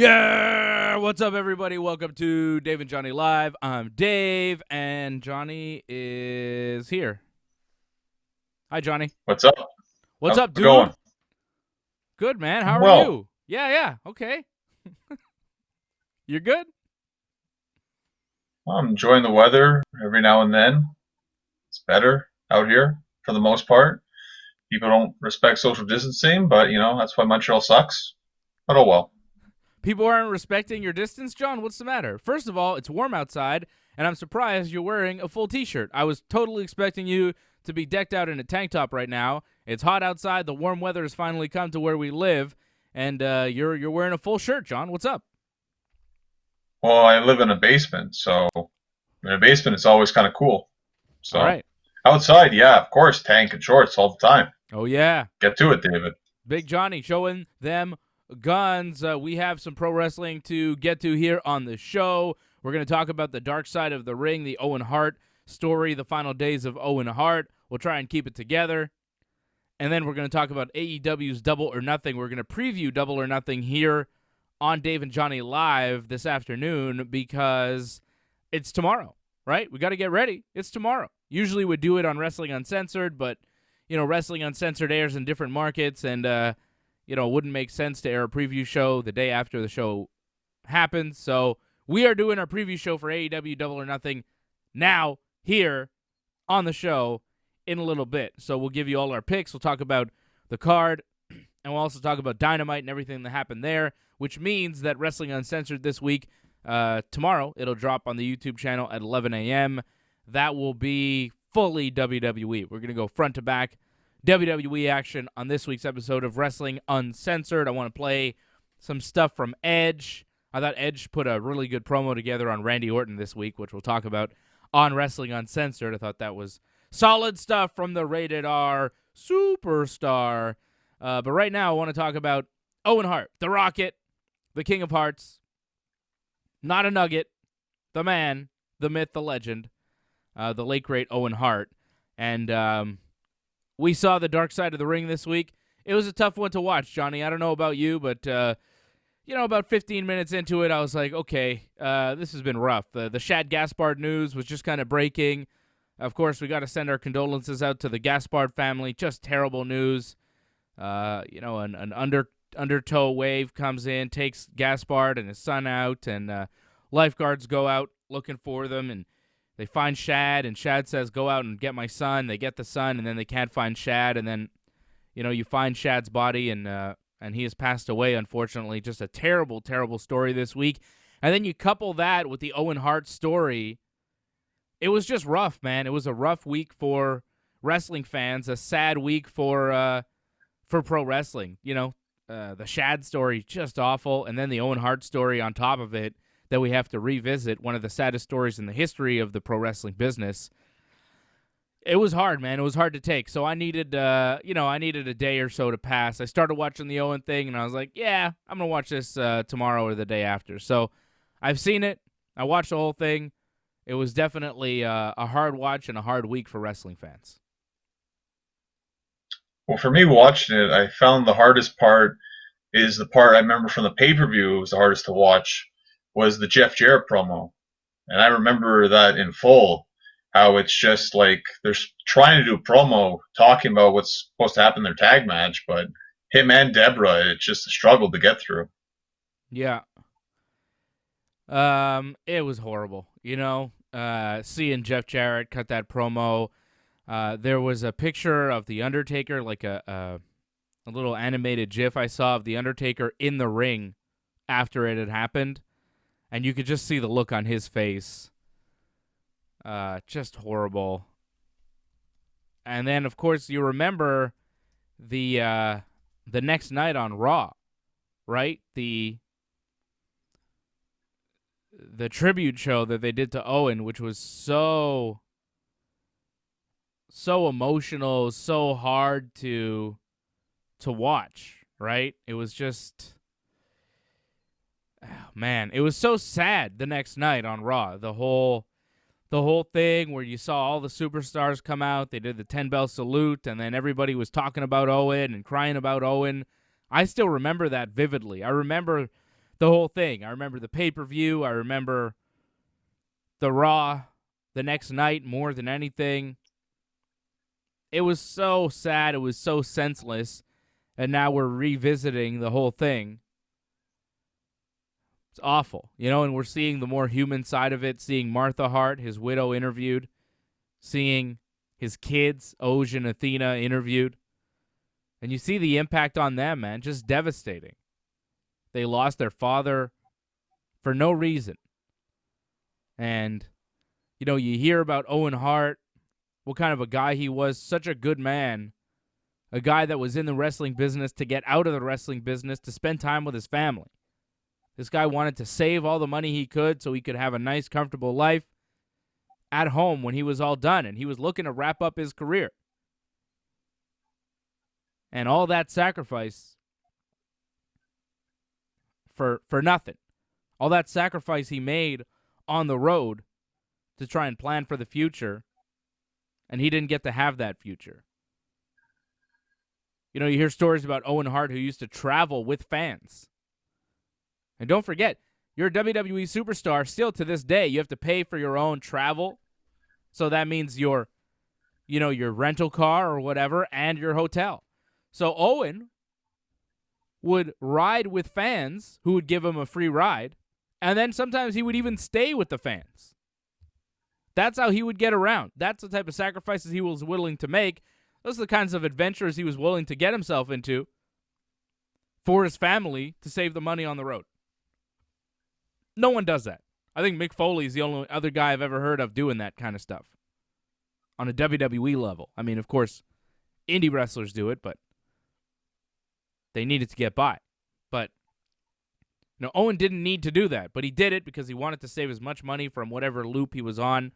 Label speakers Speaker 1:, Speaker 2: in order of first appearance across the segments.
Speaker 1: Yeah! What's up, everybody? Welcome to Dave and Johnny Live. I'm Dave, and Johnny is here. Hi, Johnny.
Speaker 2: What's up?
Speaker 1: What's
Speaker 2: How's
Speaker 1: up,
Speaker 2: it
Speaker 1: dude?
Speaker 2: going?
Speaker 1: Good, man. How are
Speaker 2: Well,
Speaker 1: you? Yeah. Okay. You're good?
Speaker 2: I'm enjoying the weather every now and then. It's better out here for the most part. People don't respect social distancing, but that's why Montreal sucks. But oh well.
Speaker 1: People aren't respecting your distance, John? What's the matter? First of all, it's warm outside, and I'm surprised you're wearing a full T-shirt. I was totally expecting you to be decked out in a tank top right now. It's hot outside. The warm weather has finally come to where we live, and you're wearing a full shirt, John. What's up?
Speaker 2: Well, I live in a basement, so in a basement it's always kind of cool.
Speaker 1: All
Speaker 2: So
Speaker 1: right.
Speaker 2: outside, yeah, of course, tank and shorts all the time.
Speaker 1: Oh, yeah.
Speaker 2: Get to it, David.
Speaker 1: Big Johnny showing them guns. We have some pro wrestling to get to here on the show. We're going to talk about the dark side of the ring, the Owen Hart story, the final days of Owen Hart. We'll try and keep it together. And then we're going to talk about AEW's Double or Nothing. We're going to preview Double or Nothing here on Dave and Johnny Live this afternoon because it's tomorrow, right? We got to get ready. It's tomorrow. Usually we do it on Wrestling Uncensored, but Wrestling Uncensored airs in different markets, and, it wouldn't make sense to air a preview show the day after the show happens. So we are doing our preview show for AEW Double or Nothing now, here on the show in a little bit. So we'll give you all our picks. We'll talk about the card, and we'll also talk about Dynamite and everything that happened there, which means that Wrestling Uncensored this week, tomorrow, it'll drop on the YouTube channel at 11 a.m., that will be fully WWE. We're going to go front to back WWE action on this week's episode of Wrestling Uncensored. I want to play some stuff from Edge. I thought Edge put a really good promo together on Randy Orton this week, which we'll talk about on Wrestling Uncensored. I thought that was solid stuff from the Rated R Superstar. But right now I want to talk about Owen Hart, the Rocket, the King of Hearts, not a nugget, the man, the myth, the legend, the late, great Owen Hart. And we saw the dark side of the ring this week. It was a tough one to watch, Johnny. I don't know about you, but, about 15 minutes into it, I was like, okay, this has been rough. The Shad Gaspard news was just kind of breaking. Of course, we got to send our condolences out to the Gaspard family. Just terrible news. An undertow wave comes in, takes Gaspard and his son out, and lifeguards go out looking for them, and they find Shad, and Shad says, go out and get my son. They get the son, and then they can't find Shad, and then, you find Shad's body, and he has passed away, unfortunately. Just a terrible, terrible story this week. And then you couple that with the Owen Hart story. It was just rough, man. It was a rough week for wrestling fans, a sad week for pro wrestling. The Shad story, just awful, and then the Owen Hart story on top of it that we have to revisit, one of the saddest stories in the history of the pro wrestling business. It was hard, man. It was hard to take. So I needed, a day or so to pass. I started watching the Owen thing, and I was like, yeah, I'm going to watch this tomorrow or the day after. So I've seen it. I watched the whole thing. It was definitely a hard watch and a hard week for wrestling fans.
Speaker 2: Well, for me watching it, I found the hardest part is the part I remember from the pay-per-view. It was the hardest to watch was the Jeff Jarrett promo. And I remember that in full, how it's just like they're trying to do a promo talking about what's supposed to happen in their tag match, but him and Deborah, it's just a struggle to get through.
Speaker 1: Yeah. It was horrible, seeing Jeff Jarrett cut that promo. There was a picture of The Undertaker, like a little animated GIF I saw of The Undertaker in the ring after it had happened, and you could just see the look on his face. Just horrible. And then, of course, you remember the next night on Raw, right? The tribute show that they did to Owen, which was so emotional, so hard to watch, right? It was just, oh, man, it was so sad the next night on Raw. The whole thing where you saw all the superstars come out, they did the 10-bell salute, and then everybody was talking about Owen and crying about Owen. I still remember that vividly. I remember the whole thing. I remember the pay-per-view. I remember the Raw the next night more than anything. It was so sad. It was so senseless. And now we're revisiting the whole thing. It's awful, and we're seeing the more human side of it, seeing Martha Hart, his widow, interviewed, seeing his kids, Oj and Athena, interviewed. And you see the impact on them, man, just devastating. They lost their father for no reason. And, you hear about Owen Hart, what kind of a guy he was, such a good man, a guy that was in the wrestling business to get out of the wrestling business to spend time with his family. This guy wanted to save all the money he could so he could have a nice, comfortable life at home when he was all done, and he was looking to wrap up his career. And all that sacrifice for nothing. All that sacrifice he made on the road to try and plan for the future, and he didn't get to have that future. You hear stories about Owen Hart who used to travel with fans. And don't forget, you're a WWE superstar. Still to this day, you have to pay for your own travel. So that means your rental car or whatever and your hotel. So Owen would ride with fans who would give him a free ride. And then sometimes he would even stay with the fans. That's how he would get around. That's the type of sacrifices he was willing to make. Those are the kinds of adventures he was willing to get himself into for his family to save the money on the road. No one does that. I think Mick Foley is the only other guy I've ever heard of doing that kind of stuff on a WWE level. I mean, of course, indie wrestlers do it, but they needed to get by. But Owen didn't need to do that, but he did it because he wanted to save as much money from whatever loop he was on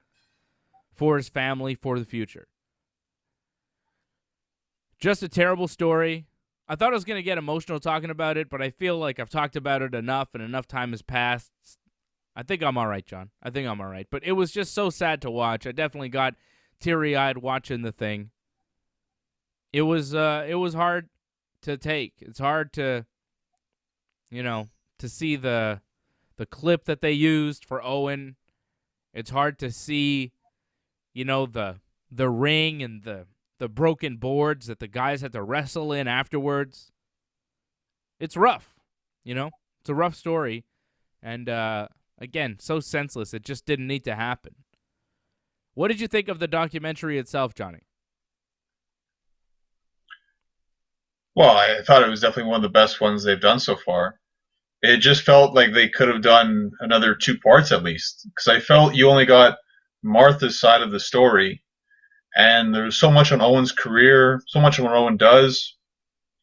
Speaker 1: for his family, for the future. Just a terrible story. I thought I was going to get emotional talking about it, but I feel like I've talked about it enough and enough time has passed. I think I'm all right, John. I think I'm all right. But it was just so sad to watch. I definitely got teary-eyed watching the thing. It was hard to take. It's hard to, to see the clip that they used for Owen. It's hard to see, the ring and the broken boards that the guys had to wrestle in afterwards. It's rough, It's a rough story. And, again, so senseless. It just didn't need to happen. What did you think of the documentary itself, Johnny?
Speaker 2: Well, I thought it was definitely one of the best ones they've done so far. It just felt like they could have done another 2 parts at least. Because I felt you only got Martha's side of the story. And there's so much on Owen's career, so much on what Owen does.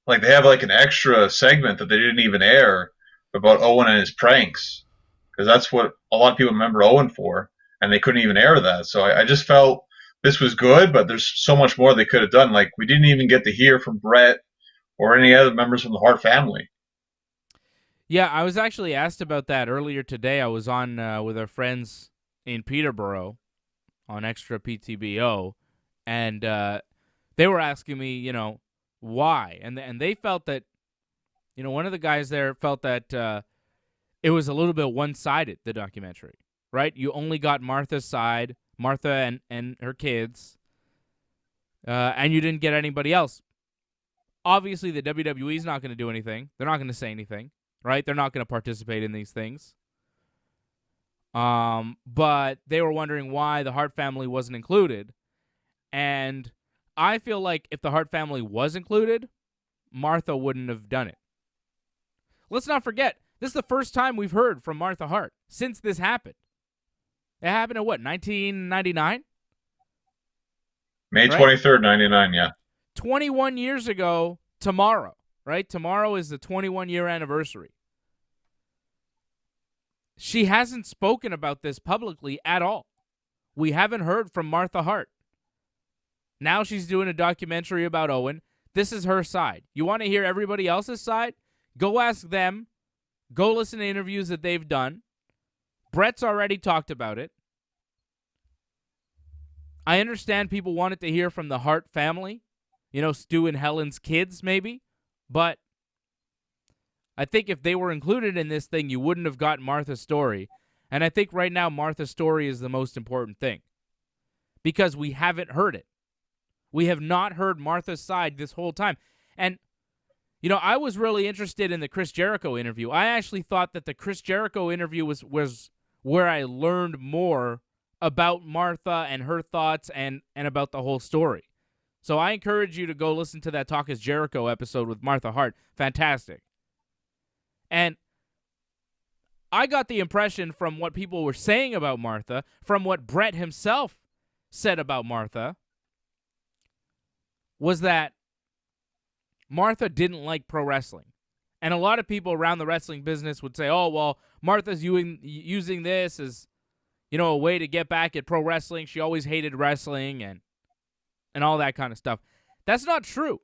Speaker 2: Like, they have like an extra segment that they didn't even air about Owen and his pranks. Because that's what a lot of people remember Owen for. And they couldn't even air that. So I just felt this was good, but there's so much more they could have done. Like, we didn't even get to hear from Brett or any other members from the Hart family.
Speaker 1: Yeah, I was actually asked about that earlier today. I was on with our friends in Peterborough on Extra PTBO. And they were asking me, why? And they felt that, one of the guys there felt that it was a little bit one-sided, the documentary, right? You only got Martha's side, Martha and her kids, and you didn't get anybody else. Obviously, the WWE is not going to do anything. They're not going to say anything, right? They're not going to participate in these things. But they were wondering why the Hart family wasn't included. And I feel like if the Hart family was included, Martha wouldn't have done it. Let's not forget, this is the first time we've heard from Martha Hart since this happened. It happened in what, 1999?
Speaker 2: May 23rd, 99, yeah.
Speaker 1: 21 years ago tomorrow, right? Tomorrow is the 21-year anniversary. She hasn't spoken about this publicly at all. We haven't heard from Martha Hart. Now she's doing a documentary about Owen. This is her side. You want to hear everybody else's side? Go ask them. Go listen to interviews that they've done. Brett's already talked about it. I understand people wanted to hear from the Hart family. Stu and Helen's kids, maybe. But I think if they were included in this thing, you wouldn't have gotten Martha's story. And I think right now Martha's story is the most important thing because we haven't heard it. We have not heard Martha's side this whole time. And, you know, I was really interested in the Chris Jericho interview. I actually thought that the Chris Jericho interview was where I learned more about Martha and her thoughts and about the whole story. So I encourage you to go listen to that Talk is Jericho episode with Martha Hart. Fantastic. And I got the impression from what people were saying about Martha, from what Bret himself said about Martha, was that Martha didn't like pro wrestling. And a lot of people around the wrestling business would say, oh, well, Martha's using this as, you know, a way to get back at pro wrestling. She always hated wrestling and all that kind of stuff. That's not true.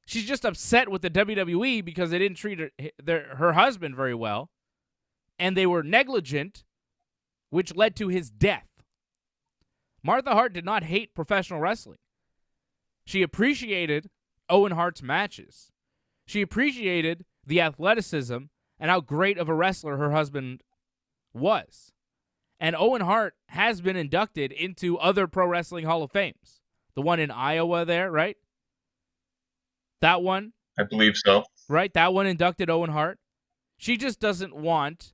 Speaker 1: She's just upset with the WWE because they didn't treat her husband very well, and they were negligent, which led to his death. Martha Hart did not hate professional wrestling. She appreciated Owen Hart's matches. She appreciated the athleticism and how great of a wrestler her husband was. And Owen Hart has been inducted into other Pro Wrestling Hall of Fames. The one in Iowa there, right? That one?
Speaker 2: I believe so.
Speaker 1: Right? That one inducted Owen Hart. She just doesn't want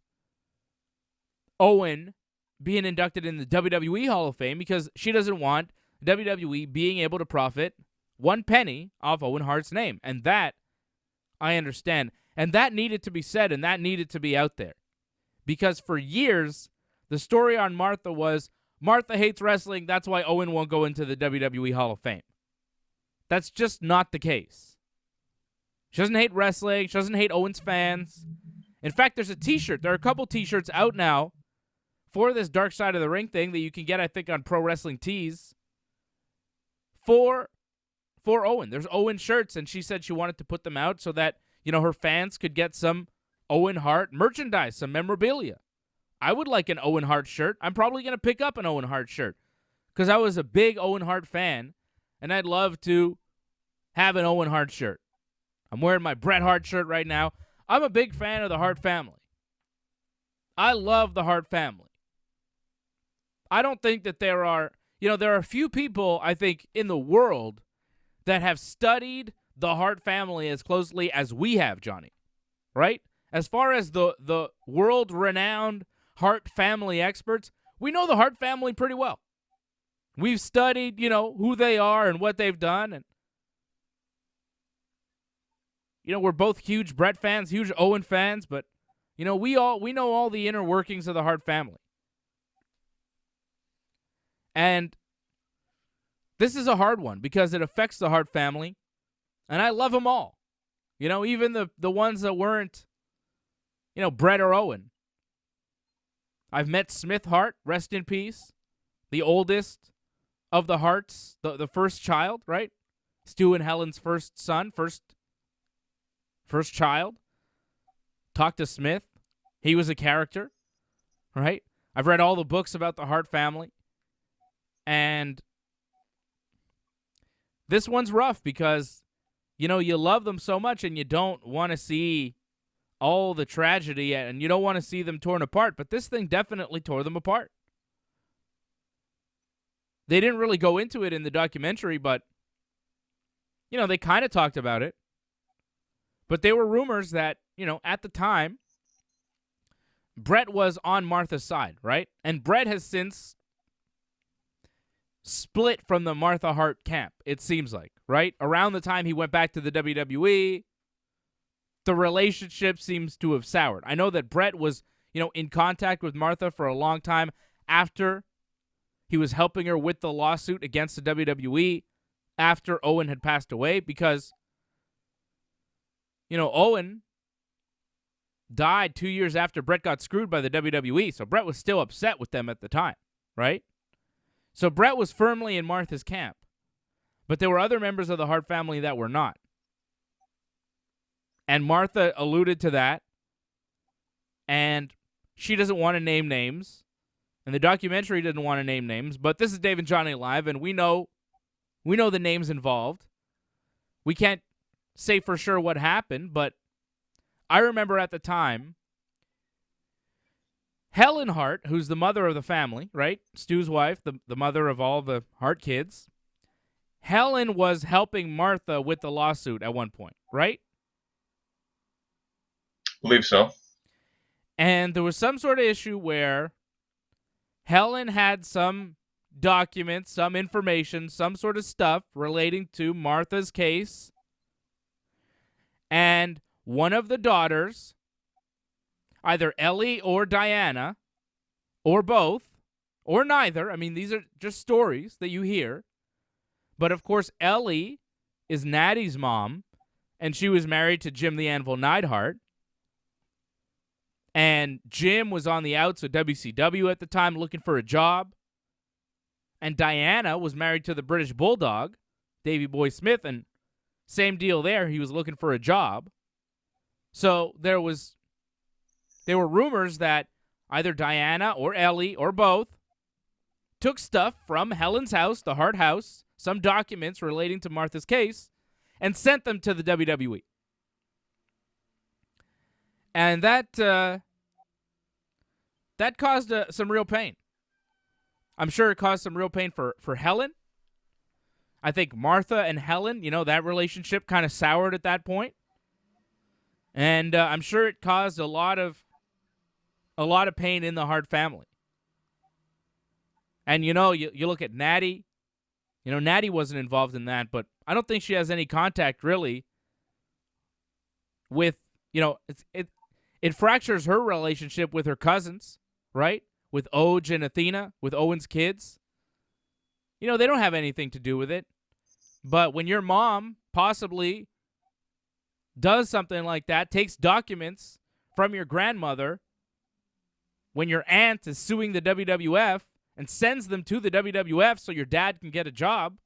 Speaker 1: Owen being inducted in the WWE Hall of Fame because she doesn't want WWE being able to profit one penny off Owen Hart's name. And that, I understand. And that needed to be said, and that needed to be out there. Because for years, the story on Martha was, Martha hates wrestling, that's why Owen won't go into the WWE Hall of Fame. That's just not the case. She doesn't hate wrestling. She doesn't hate Owen's fans. In fact, there's a t-shirt. There are a couple t-shirts out now for this Dark Side of the Ring thing that you can get, I think, on Pro Wrestling Tees for Owen. There's Owen shirts, and she said she wanted to put them out so that, you know, her fans could get some Owen Hart merchandise, some memorabilia. I would like an Owen Hart shirt. I'm probably going to pick up an Owen Hart shirt because I was a big Owen Hart fan, and I'd love to have an Owen Hart shirt. I'm wearing my Bret Hart shirt right now. I'm a big fan of the Hart family. I love the Hart family. I don't think that there are a few people, I think, in the world that have studied the Hart family as closely as we have, Johnny. Right? As far as the world-renowned Hart family experts, we know the Hart family pretty well. We've studied, you know, who they are and what they've done. And, you know, we're both huge Bret fans, huge Owen fans, but, you know, we know all the inner workings of the Hart family. And this is a hard one because it affects the Hart family, and I love them all. You know, even the ones that weren't, you know, Bret or Owen. I've met Smith Hart, rest in peace, the oldest of the Harts, the first child, right? Stu and Helen's first son, first child. Talked to Smith. He was a character, right? I've read all the books about the Hart family. And this one's rough because, you know, you love them so much and you don't want to see all the tragedy and you don't want to see them torn apart. But this thing definitely tore them apart. They didn't really go into it in the documentary, but, you know, they kind of talked about it. But there were rumors that, you know, at the time, Bret was on Martha's side, right? And Bret has since split from the Martha Hart camp, it seems like, right? Around the time he went back to the WWE, the relationship seems to have soured. I know that Bret was, you know, in contact with Martha for a long time after he was helping her with the lawsuit against the WWE after Owen had passed away because, you know, Owen died 2 years after Bret got screwed by the WWE, so Bret was still upset with them at the time, right? So Bret was firmly in Martha's camp, but there were other members of the Hart family that were not. And Martha alluded to that, and she doesn't want to name names, and the documentary didn't want to name names, but this is Dave and Johnny Live, and we know the names involved. We can't say for sure what happened, but I remember at the time, Helen Hart, who's the mother of the family, right? Stu's wife, the mother of all the Hart kids. Helen was helping Martha with the lawsuit at one point, right?
Speaker 2: Believe so.
Speaker 1: And there was some sort of issue where Helen had some documents, some information, some sort of stuff relating to Martha's case. And one of the daughters, either Ellie or Diana, or both, or neither. I mean, these are just stories that you hear. But, of course, Ellie is Natty's mom, and she was married to Jim the Anvil Neidhart. And Jim was on the outs of WCW at the time looking for a job. And Diana was married to the British Bulldog, Davey Boy Smith, and same deal there. He was looking for a job. So there were rumors that either Diana or Ellie or both took stuff from Helen's house, the Hart house, some documents relating to Martha's case, and sent them to the WWE. And that caused some real pain. I'm sure it caused some real pain for Helen. I think Martha and Helen, that relationship kind of soured at that point. And I'm sure it caused a lot of pain in the Hart family. And, you look at Natty. Natty wasn't involved in that, but I don't think she has any contact, really, with, it fractures her relationship with her cousins, right? With Oj and Athena, with Owen's kids. They don't have anything to do with it. But when your mom possibly does something like that, takes documents from your grandmother, when your aunt is suing the WWF and sends them to the WWF so your dad can get a job,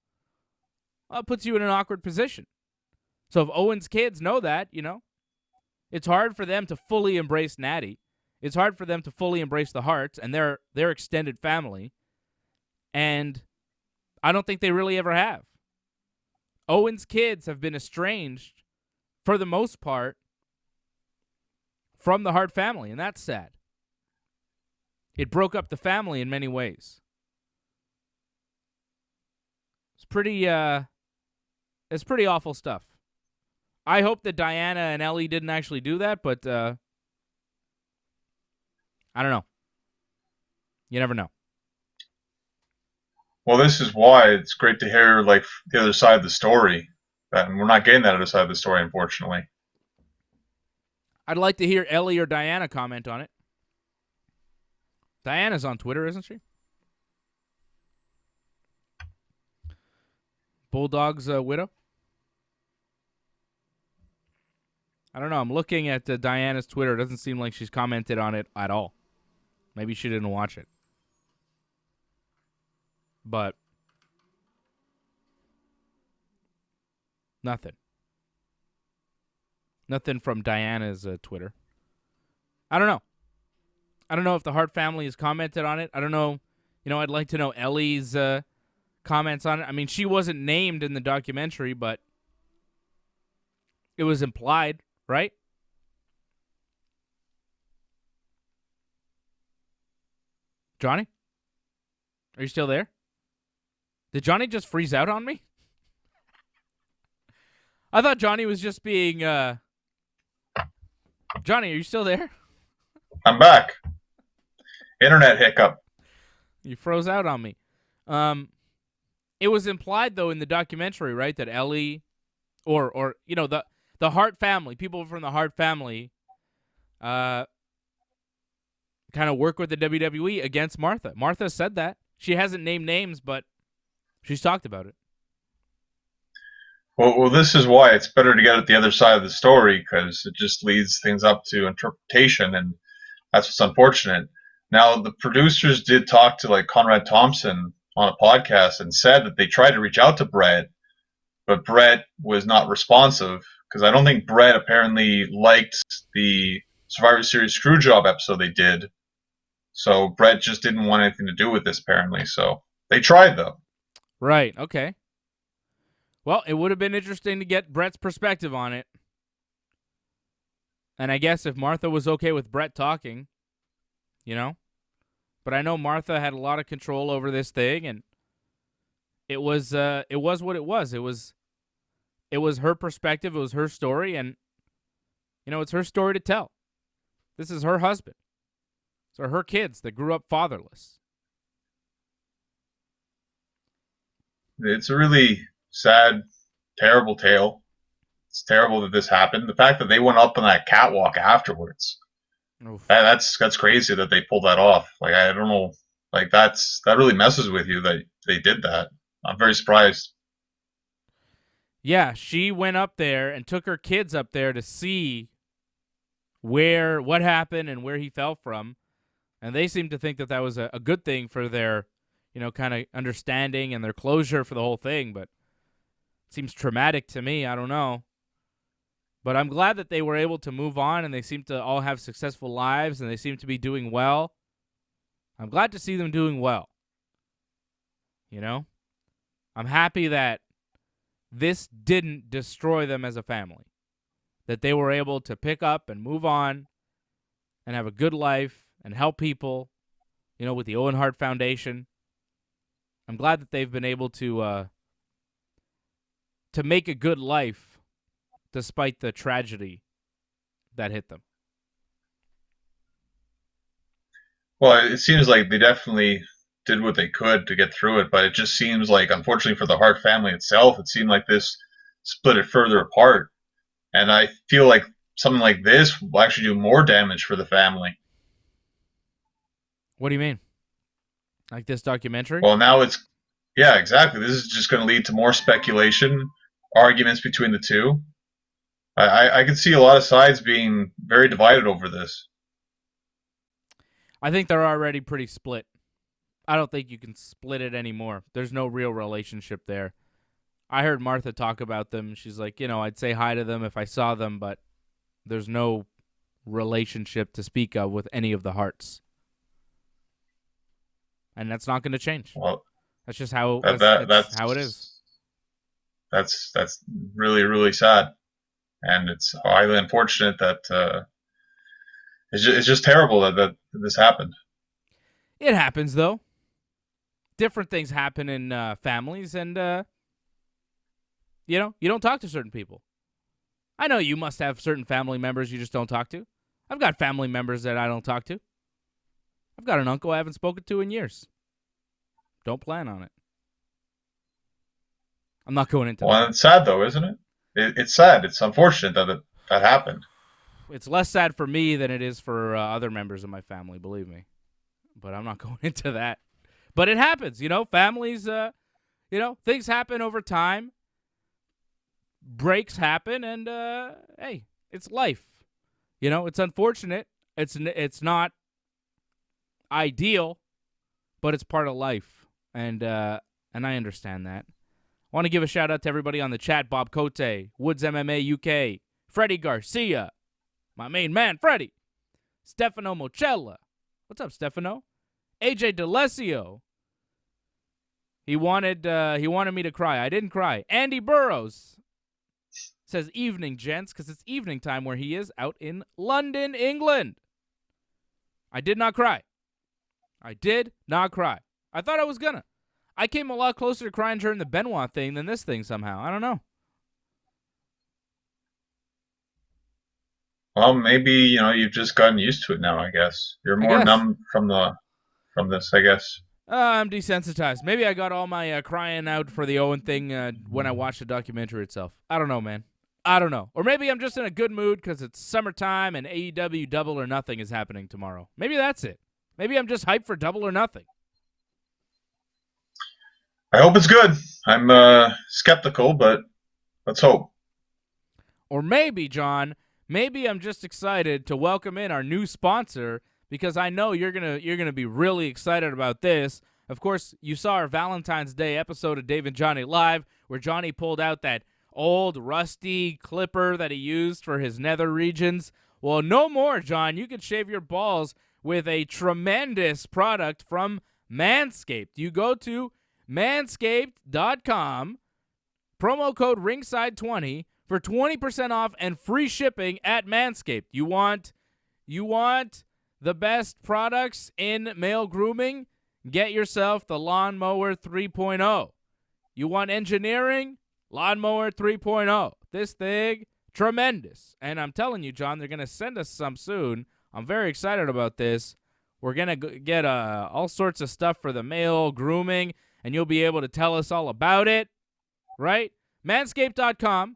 Speaker 1: well, it puts you in an awkward position. So if Owen's kids know that, it's hard for them to fully embrace Natty. It's hard for them to fully embrace the Harts and their extended family. And I don't think they really ever have. Owen's kids have been estranged, for the most part, from the Hart family, and that's sad. It broke up the family in many ways. It's pretty awful stuff. I hope that Diana and Ellie didn't actually do that, but I don't know. You never know.
Speaker 2: Well, this is why it's great to hear the other side of the story. And we're not getting that other side of the story, unfortunately.
Speaker 1: I'd like to hear Ellie or Diana comment on it. Diana's on Twitter, isn't she? Bulldog's widow? I don't know. I'm looking at Diana's Twitter. It doesn't seem like she's commented on it at all. Maybe she didn't watch it. But nothing. Nothing from Diana's Twitter. I don't know. I don't know if the Hart family has commented on it. I don't know. I'd like to know Ellie's comments on it. I mean, she wasn't named in the documentary, but it was implied, right? Johnny? Are you still there? Did Johnny just freeze out on me? I thought Johnny was just being... Johnny, are you still there?
Speaker 2: I'm back. Internet hiccup.
Speaker 1: You froze out on me. It was implied, though, in the documentary, right, that Ellie or the Hart family, people from the Hart family kind of work with the WWE against Martha. Martha said that. She hasn't named names, but she's talked about it.
Speaker 2: Well, this is why it's better to get at the other side of the story, because it just leads things up to interpretation, and that's what's unfortunate. Now, the producers did talk to Conrad Thompson on a podcast and said that they tried to reach out to Brett, but Brett was not responsive, because I don't think Brett apparently liked the Survivor Series Screwjob episode they did. So Brett just didn't want anything to do with this, apparently. So they tried, though.
Speaker 1: Right, okay. Well, it would have been interesting to get Brett's perspective on it. And I guess if Martha was okay with Brett talking, you know, but I know Martha had a lot of control over this thing, and it was what it was. It was her perspective. It was her story, and it's her story to tell. This is her husband. So her kids that grew up fatherless.
Speaker 2: It's a really sad, terrible tale. It's terrible that this happened. The fact that they went up on that catwalk afterwards, that's crazy that they pulled that off. Like, I don't know, like that really messes with you that they did that. I'm very surprised.
Speaker 1: Yeah, she went up there and took her kids up there to see what happened and where he fell from, and they seem to think that was a good thing for their, kind of understanding and their closure for the whole thing. But it seems traumatic to me. I don't know. But I'm glad that they were able to move on, and they seem to all have successful lives, and they seem to be doing well. I'm glad to see them doing well. I'm happy that this didn't destroy them as a family, that they were able to pick up and move on and have a good life and help people, with the Owen Hart Foundation. I'm glad that they've been able to make a good life despite the tragedy that hit them.
Speaker 2: Well, it seems like they definitely did what they could to get through it, but it just seems like, unfortunately for the Hart family itself, it seemed like this split it further apart. And I feel like something like this will actually do more damage for the family.
Speaker 1: What do you mean? Like this documentary?
Speaker 2: Well, now yeah, exactly. This is just going to lead to more speculation, arguments between the two. I can see a lot of sides being very divided over this.
Speaker 1: I think they're already pretty split. I don't think you can split it anymore. There's no real relationship there. I heard Martha talk about them. She's like, I'd say hi to them if I saw them, but there's no relationship to speak of with any of the Harts. And that's not going to change.
Speaker 2: Well,
Speaker 1: that's just how that's how it is.
Speaker 2: That's really, really sad. And it's highly unfortunate that it's just terrible that this happened.
Speaker 1: It happens, though. Different things happen in families, and you don't talk to certain people. I know you must have certain family members you just don't talk to. I've got family members that I don't talk to. I've got an uncle I haven't spoken to in years. Don't plan on it. I'm not going into that.
Speaker 2: Well, it's sad, though, isn't it? It's sad. It's unfortunate that happened.
Speaker 1: It's less sad for me than it is for other members of my family, believe me. But I'm not going into that. But it happens, families, things happen over time. Breaks happen, and, hey, it's life. It's unfortunate. It's not ideal, but it's part of life. And I understand that. I want to give a shout-out to everybody on the chat. Bob Cote, Woods MMA UK, Freddie Garcia, my main man, Freddie, Stefano Mocella. What's up, Stefano? AJ DeLesio. He wanted me to cry. I didn't cry. Andy Burrows says, evening, gents, because it's evening time where he is out in London, England. I did not cry. I did not cry. I thought I was going to. I came a lot closer to crying during the Benoit thing than this thing somehow. I don't know.
Speaker 2: Well, maybe, you've just gotten used to it now, I guess. You're more numb from this, I guess.
Speaker 1: I'm desensitized. Maybe I got all my crying out for the Owen thing when I watched the documentary itself. I don't know, man. I don't know. Or maybe I'm just in a good mood because it's summertime and AEW Double or Nothing is happening tomorrow. Maybe that's it. Maybe I'm just hyped for Double or Nothing.
Speaker 2: I hope it's good. I'm skeptical, but let's hope.
Speaker 1: Or maybe, John, maybe I'm just excited to welcome in our new sponsor because I know you're gonna be really excited about this. Of course, you saw our Valentine's Day episode of Dave and Johnny Live where Johnny pulled out that old rusty clipper that he used for his nether regions. Well, no more, John. You can shave your balls with a tremendous product from Manscaped. You go to manscaped.com, promo code ringside20 for 20% off and free shipping at Manscaped. You want the best products in male grooming? Get yourself the Lawnmower 3.0. You want engineering? Lawnmower 3.0. This thing, tremendous. And I'm telling you, John, they're going to send us some soon. I'm very excited about this. We're going to get all sorts of stuff for the male grooming, and you'll be able to tell us all about it, right? Manscaped.com,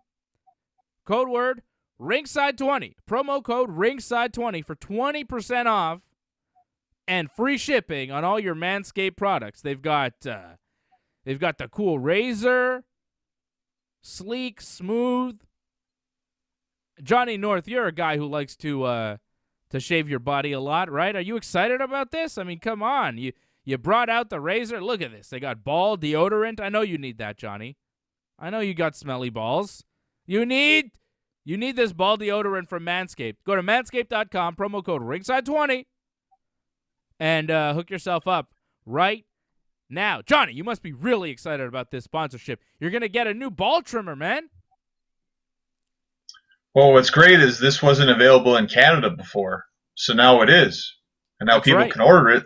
Speaker 1: code word Ringside20, promo code Ringside20 for 20% off and free shipping on all your Manscaped products. They've got the cool razor, sleek, smooth. Johnny North, you're a guy who likes to shave your body a lot, right? Are you excited about this? I mean, come on. You brought out the razor. Look at this. They got ball deodorant. I know you need that, Johnny. I know you got smelly balls. You need this ball deodorant from Manscaped. Go to manscaped.com, promo code Ringside20, and hook yourself up right now. Johnny, you must be really excited about this sponsorship. You're going to get a new ball trimmer, man.
Speaker 2: Well, what's great is this wasn't available in Canada before, so now it is. And now
Speaker 1: That's
Speaker 2: people
Speaker 1: right.
Speaker 2: can order it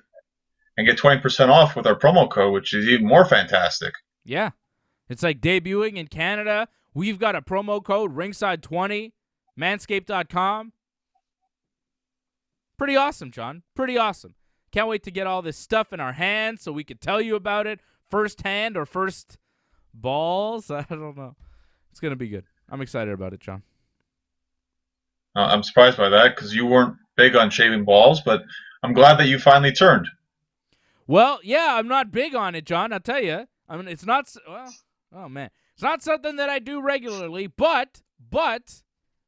Speaker 2: and get 20% off with our promo code, which is even more fantastic.
Speaker 1: Yeah. It's like debuting in Canada. We've got a promo code, Ringside20, manscaped.com. Pretty awesome, John. Pretty awesome. Can't wait to get all this stuff in our hands so we could tell you about it firsthand or first balls. I don't know. It's going to be good. I'm excited about it, John.
Speaker 2: I'm surprised by that because you weren't big on shaving balls, but I'm glad that you finally turned.
Speaker 1: Well, yeah, I'm not big on it, John. I'll tell you. I mean, it's not. Well, oh man, it's not something that I do regularly. But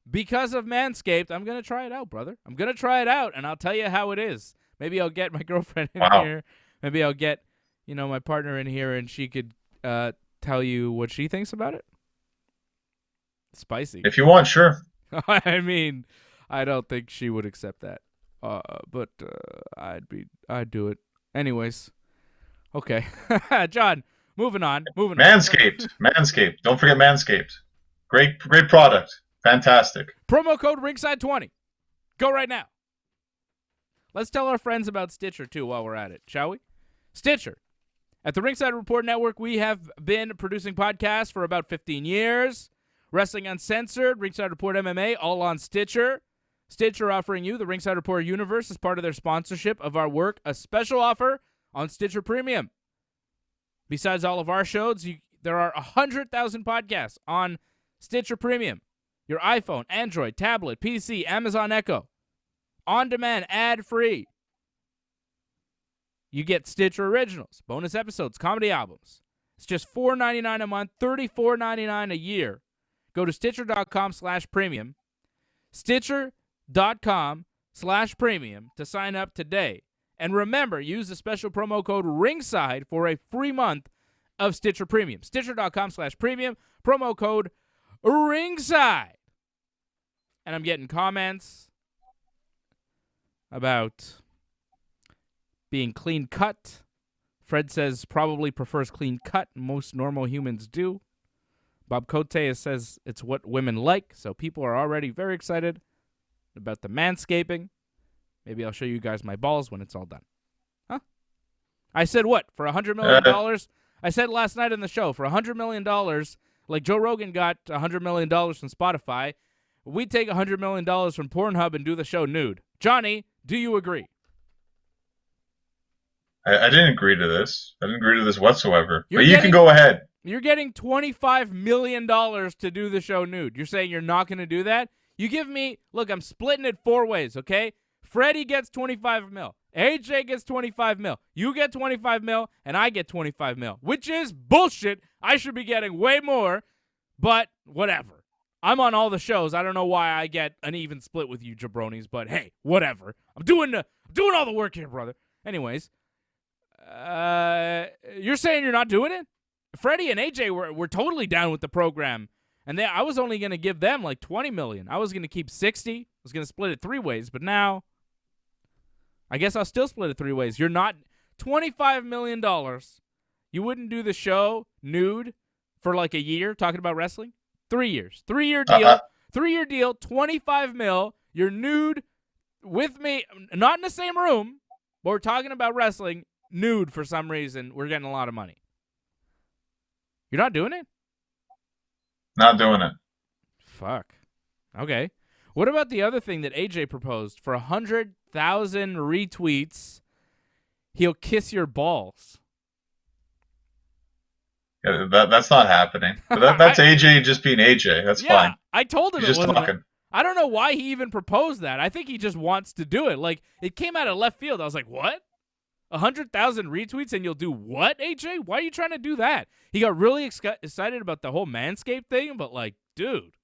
Speaker 1: because of Manscaped, I'm gonna try it out, brother. I'm gonna try it out, and I'll tell you how it is. Maybe I'll get my girlfriend in here. Maybe I'll get my partner in here, and she could tell you what she thinks about it. Spicy.
Speaker 2: If you want, sure.
Speaker 1: I mean, I don't think she would accept that. But I'd do it. Anyways. Okay. John, moving on.
Speaker 2: Manscaped. Manscaped. Don't forget Manscaped. Great product. Fantastic.
Speaker 1: Promo code Ringside20. Go right now. Let's tell our friends about Stitcher, too, while we're at it, shall we? Stitcher. At the Ringside Report Network, we have been producing podcasts for about 15 years. Wrestling Uncensored, Ringside Report MMA, all on Stitcher. Stitcher offering you the Ringside Report universe as part of their sponsorship of our work, a special offer on Stitcher Premium. Besides all of our shows, there are 100,000 podcasts on Stitcher Premium. Your iPhone, Android, tablet, PC, Amazon Echo. On demand, ad-free. You get Stitcher Originals, bonus episodes, comedy albums. It's just $4.99 a month, $34.99 a year. Go to Stitcher.com/premium. Stitcher.com/premium to sign up today. And remember, use the special promo code Ringside for a free month of Stitcher Premium. Stitcher.com/premium, promo code Ringside. And I'm getting comments about being clean cut. Fred says probably prefers clean cut. Most normal humans do. Bob Cote says it's what women like, so people are already very excited about the manscaping. Maybe I'll show you guys my balls when it's all done. Huh? I said what? For $100 million? I said last night on the show, for $100 million, like Joe Rogan got $100 million from Spotify, we take $100 million from Pornhub and do the show nude. Johnny, do you agree?
Speaker 2: I didn't agree to this. I didn't agree to this whatsoever. But you can go ahead.
Speaker 1: You're getting $25 million to do the show nude. You're saying you're not going to do that? You give me, look, I'm splitting it 4 ways, okay? Freddie gets 25 mil. AJ gets 25 mil. You get 25 mil, and I get 25 mil, which is bullshit. I should be getting way more, but whatever. I'm on all the shows. I don't know why I get an even split with you jabronis, but hey, whatever. I'm doing all the work here, brother. Anyways, you're saying you're not doing it? Freddie and AJ were totally down with the program, and I was only going to give them like $20 million. I was going to keep 60. I was going to split it 3 ways, but now I guess I'll still split it 3 ways. You're not $25 million. You wouldn't do the show nude for like a year talking about wrestling? 3 years. 3-year
Speaker 2: Uh,
Speaker 1: deal. 3-year deal, 25 mil. You're nude with me, not in the same room, but we're talking about wrestling, nude for some reason. We're getting a lot of money. You're not doing it?
Speaker 2: not doing it.
Speaker 1: Fuck. Okay. What about the other thing that AJ proposed? For 100,000 retweets, he'll kiss your balls.
Speaker 2: Yeah, that's not happening. But that's AJ just being AJ. That's fine.
Speaker 1: I told him
Speaker 2: He's
Speaker 1: it
Speaker 2: just
Speaker 1: wasn't.
Speaker 2: talking.
Speaker 1: I don't know why he even proposed that. I think he just wants to do it. Like, it came out of left field. I was like, what? 100,000 retweets and you'll do what, AJ? Why are you trying to do that? He got really excited about the whole Manscaped thing, but like, dude.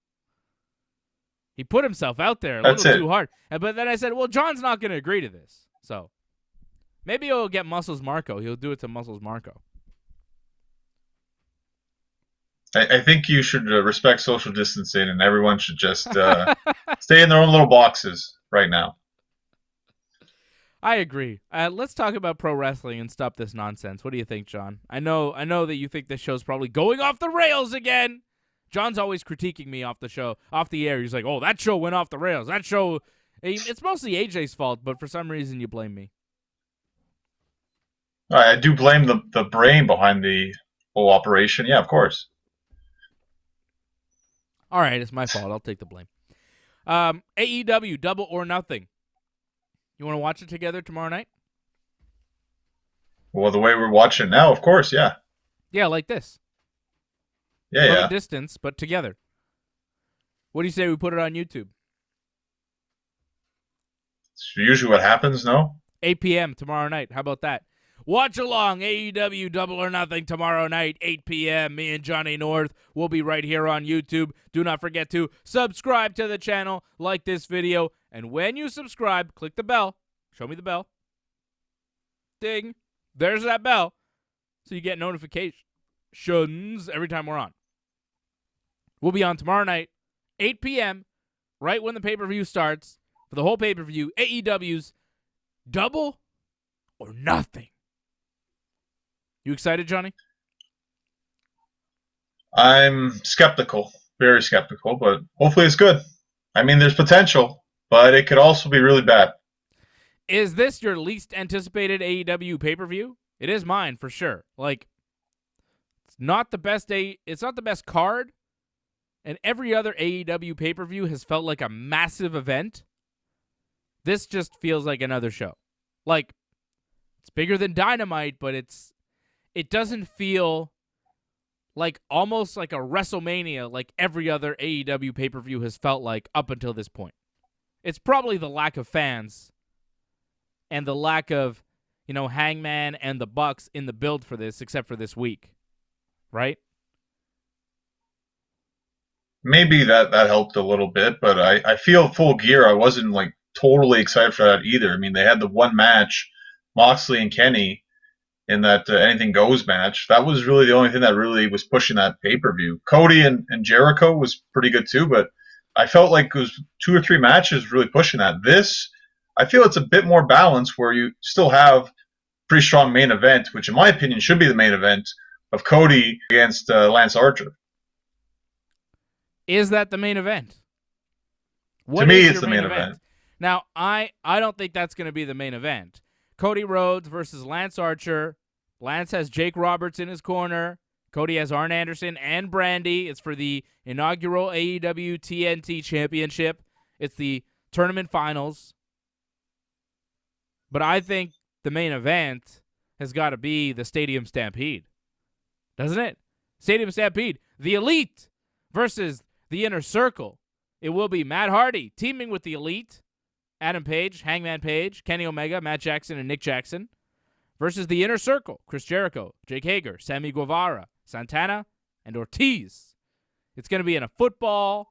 Speaker 1: He put himself out there a little too hard. But then I said, well, John's not going to agree to this. So maybe he'll get Muscles Marco. He'll do it to Muscles Marco.
Speaker 2: I think you should respect social distancing, and everyone should just stay in their own little boxes right now.
Speaker 1: I agree. Let's talk about pro wrestling and stop this nonsense. What do you think, John? I know that you think this show's probably going off the rails again. John's always critiquing me off the air. He's like, oh, that show went off the rails. That show, it's mostly AJ's fault, but for some reason you blame me.
Speaker 2: I do blame the brain behind the whole operation. Yeah, of course.
Speaker 1: All right, it's my fault. I'll take the blame. AEW, Double or Nothing. You want to watch it together tomorrow night?
Speaker 2: Well, the way we're watching now, of course, yeah.
Speaker 1: Yeah, like this.
Speaker 2: Yeah,
Speaker 1: From a distance, but together. What do you say we put it on YouTube?
Speaker 2: It's usually what happens, no?
Speaker 1: 8 p.m. tomorrow night. How about that? Watch along AEW Double or Nothing tomorrow night, 8 p.m. Me and Johnny North will be right here on YouTube. Do not forget to subscribe to the channel, like this video, and when you subscribe, click the bell. Show me the bell. Ding. There's that bell. So you get notifications every time we're on. We'll be on tomorrow night, 8 p.m., right when the pay-per-view starts. For the whole pay-per-view, AEW's Double or Nothing. You excited, Johnny?
Speaker 2: I'm skeptical, very skeptical, but hopefully it's good. I mean, there's potential, but it could also be really bad.
Speaker 1: Is this your least anticipated AEW pay-per-view? It is mine, for sure. Like, it's not the best card, and every other AEW pay-per-view has felt like a massive event. This just feels like another show. Like, it's bigger than Dynamite, but it doesn't feel like almost like a WrestleMania like every other AEW pay-per-view has felt like up until this point. It's probably the lack of fans and the lack of, Hangman and the Bucks in the build for this, except for this week. Right?
Speaker 2: Maybe that helped a little bit, but I feel Full Gear. I wasn't like totally excited for that either. I mean, they had the one match, Moxley and Kenny, in that Anything Goes match. That was really the only thing that really was pushing that pay-per-view. Cody and Jericho was pretty good too, but I felt like it was 2 or 3 matches really pushing that. This, I feel it's a bit more balanced where you still have pretty strong main event, which in my opinion should be the main event, of Cody against Lance Archer.
Speaker 1: Is that the main event?
Speaker 2: To me, it's the main event.
Speaker 1: Now, I don't think that's going to be the main event. Cody Rhodes versus Lance Archer. Lance has Jake Roberts in his corner. Cody has Arn Anderson and Brandy. It's for the inaugural AEW TNT Championship. It's the tournament finals. But I think the main event has got to be the Stadium Stampede. Doesn't it? Stadium Stampede. The Elite versus the Inner Circle. It will be Matt Hardy teaming with the Elite. Adam Page, Hangman Page, Kenny Omega, Matt Jackson, and Nick Jackson versus the Inner Circle, Chris Jericho, Jake Hager, Sammy Guevara, Santana, and Ortiz. It's going to be on a football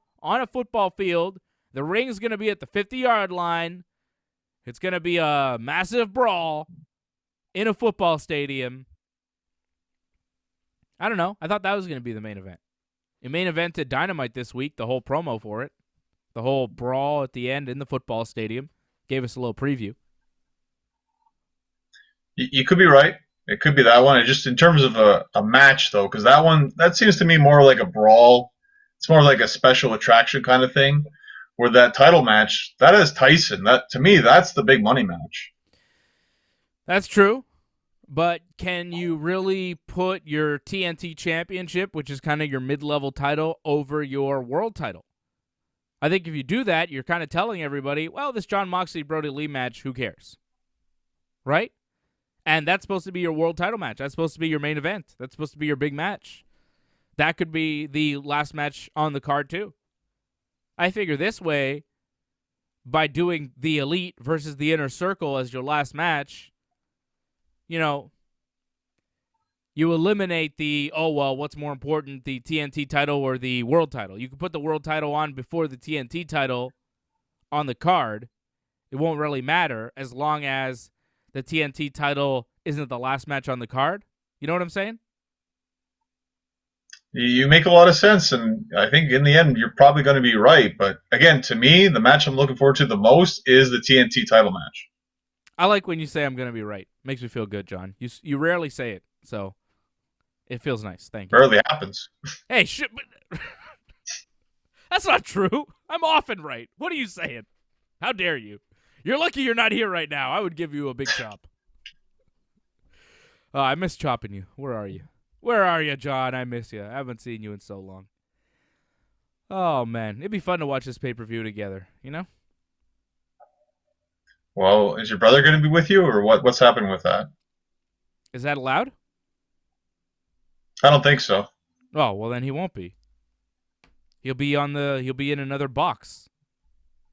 Speaker 1: field. The ring's going to be at the 50-yard line. It's going to be a massive brawl in a football stadium. I don't know. I thought that was going to be the main event. It main evented Dynamite this week, the whole promo for it. The whole brawl at the end in the football stadium gave us a little preview.
Speaker 2: You could be right. It could be that one. Just in terms of a match, though, because that seems to me more like a brawl it's more like a special attraction kind of thing. Where that title match, that is Tyson. That to me, that's the big money match.
Speaker 1: That's true. But can you really put your TNT championship, which is kind of your mid-level title, over your world title? I think if you do that, you're kind of telling everybody, well, this Jon Moxley-Brody Lee match, who cares? Right? And that's supposed to be your world title match. That's supposed to be your main event. That's supposed to be your big match. That could be the last match on the card, too. I figure this way, by doing the Elite versus the Inner Circle as your last match, you know, you eliminate the, oh, well, what's more important, the TNT title or the world title? You can put the world title on before the TNT title on the card. It won't really matter as long as the TNT title isn't the last match on the card. You know what I'm saying?
Speaker 2: You make a lot of sense, and I think in the end you're probably going to be right. But again, to me, the match I'm looking forward to the most is the TNT title match.
Speaker 1: I like when you say I'm going to be right. Makes me feel good, John. You rarely say it, so it feels nice. Thank you.
Speaker 2: Rarely happens.
Speaker 1: Hey, shit, but that's not true. I'm often right. What are you saying? How dare you? You're lucky you're not here right now. I would give you a big chop. I miss chopping you. Where are you? Where are you, John? I miss you. I haven't seen you in so long. Oh, man. It'd be fun to watch this pay-per-view together, you know?
Speaker 2: Well, is your brother going to be with you, or what's happening with that?
Speaker 1: Is that allowed?
Speaker 2: I don't think so.
Speaker 1: Oh, well, then he won't be. He'll be in another box.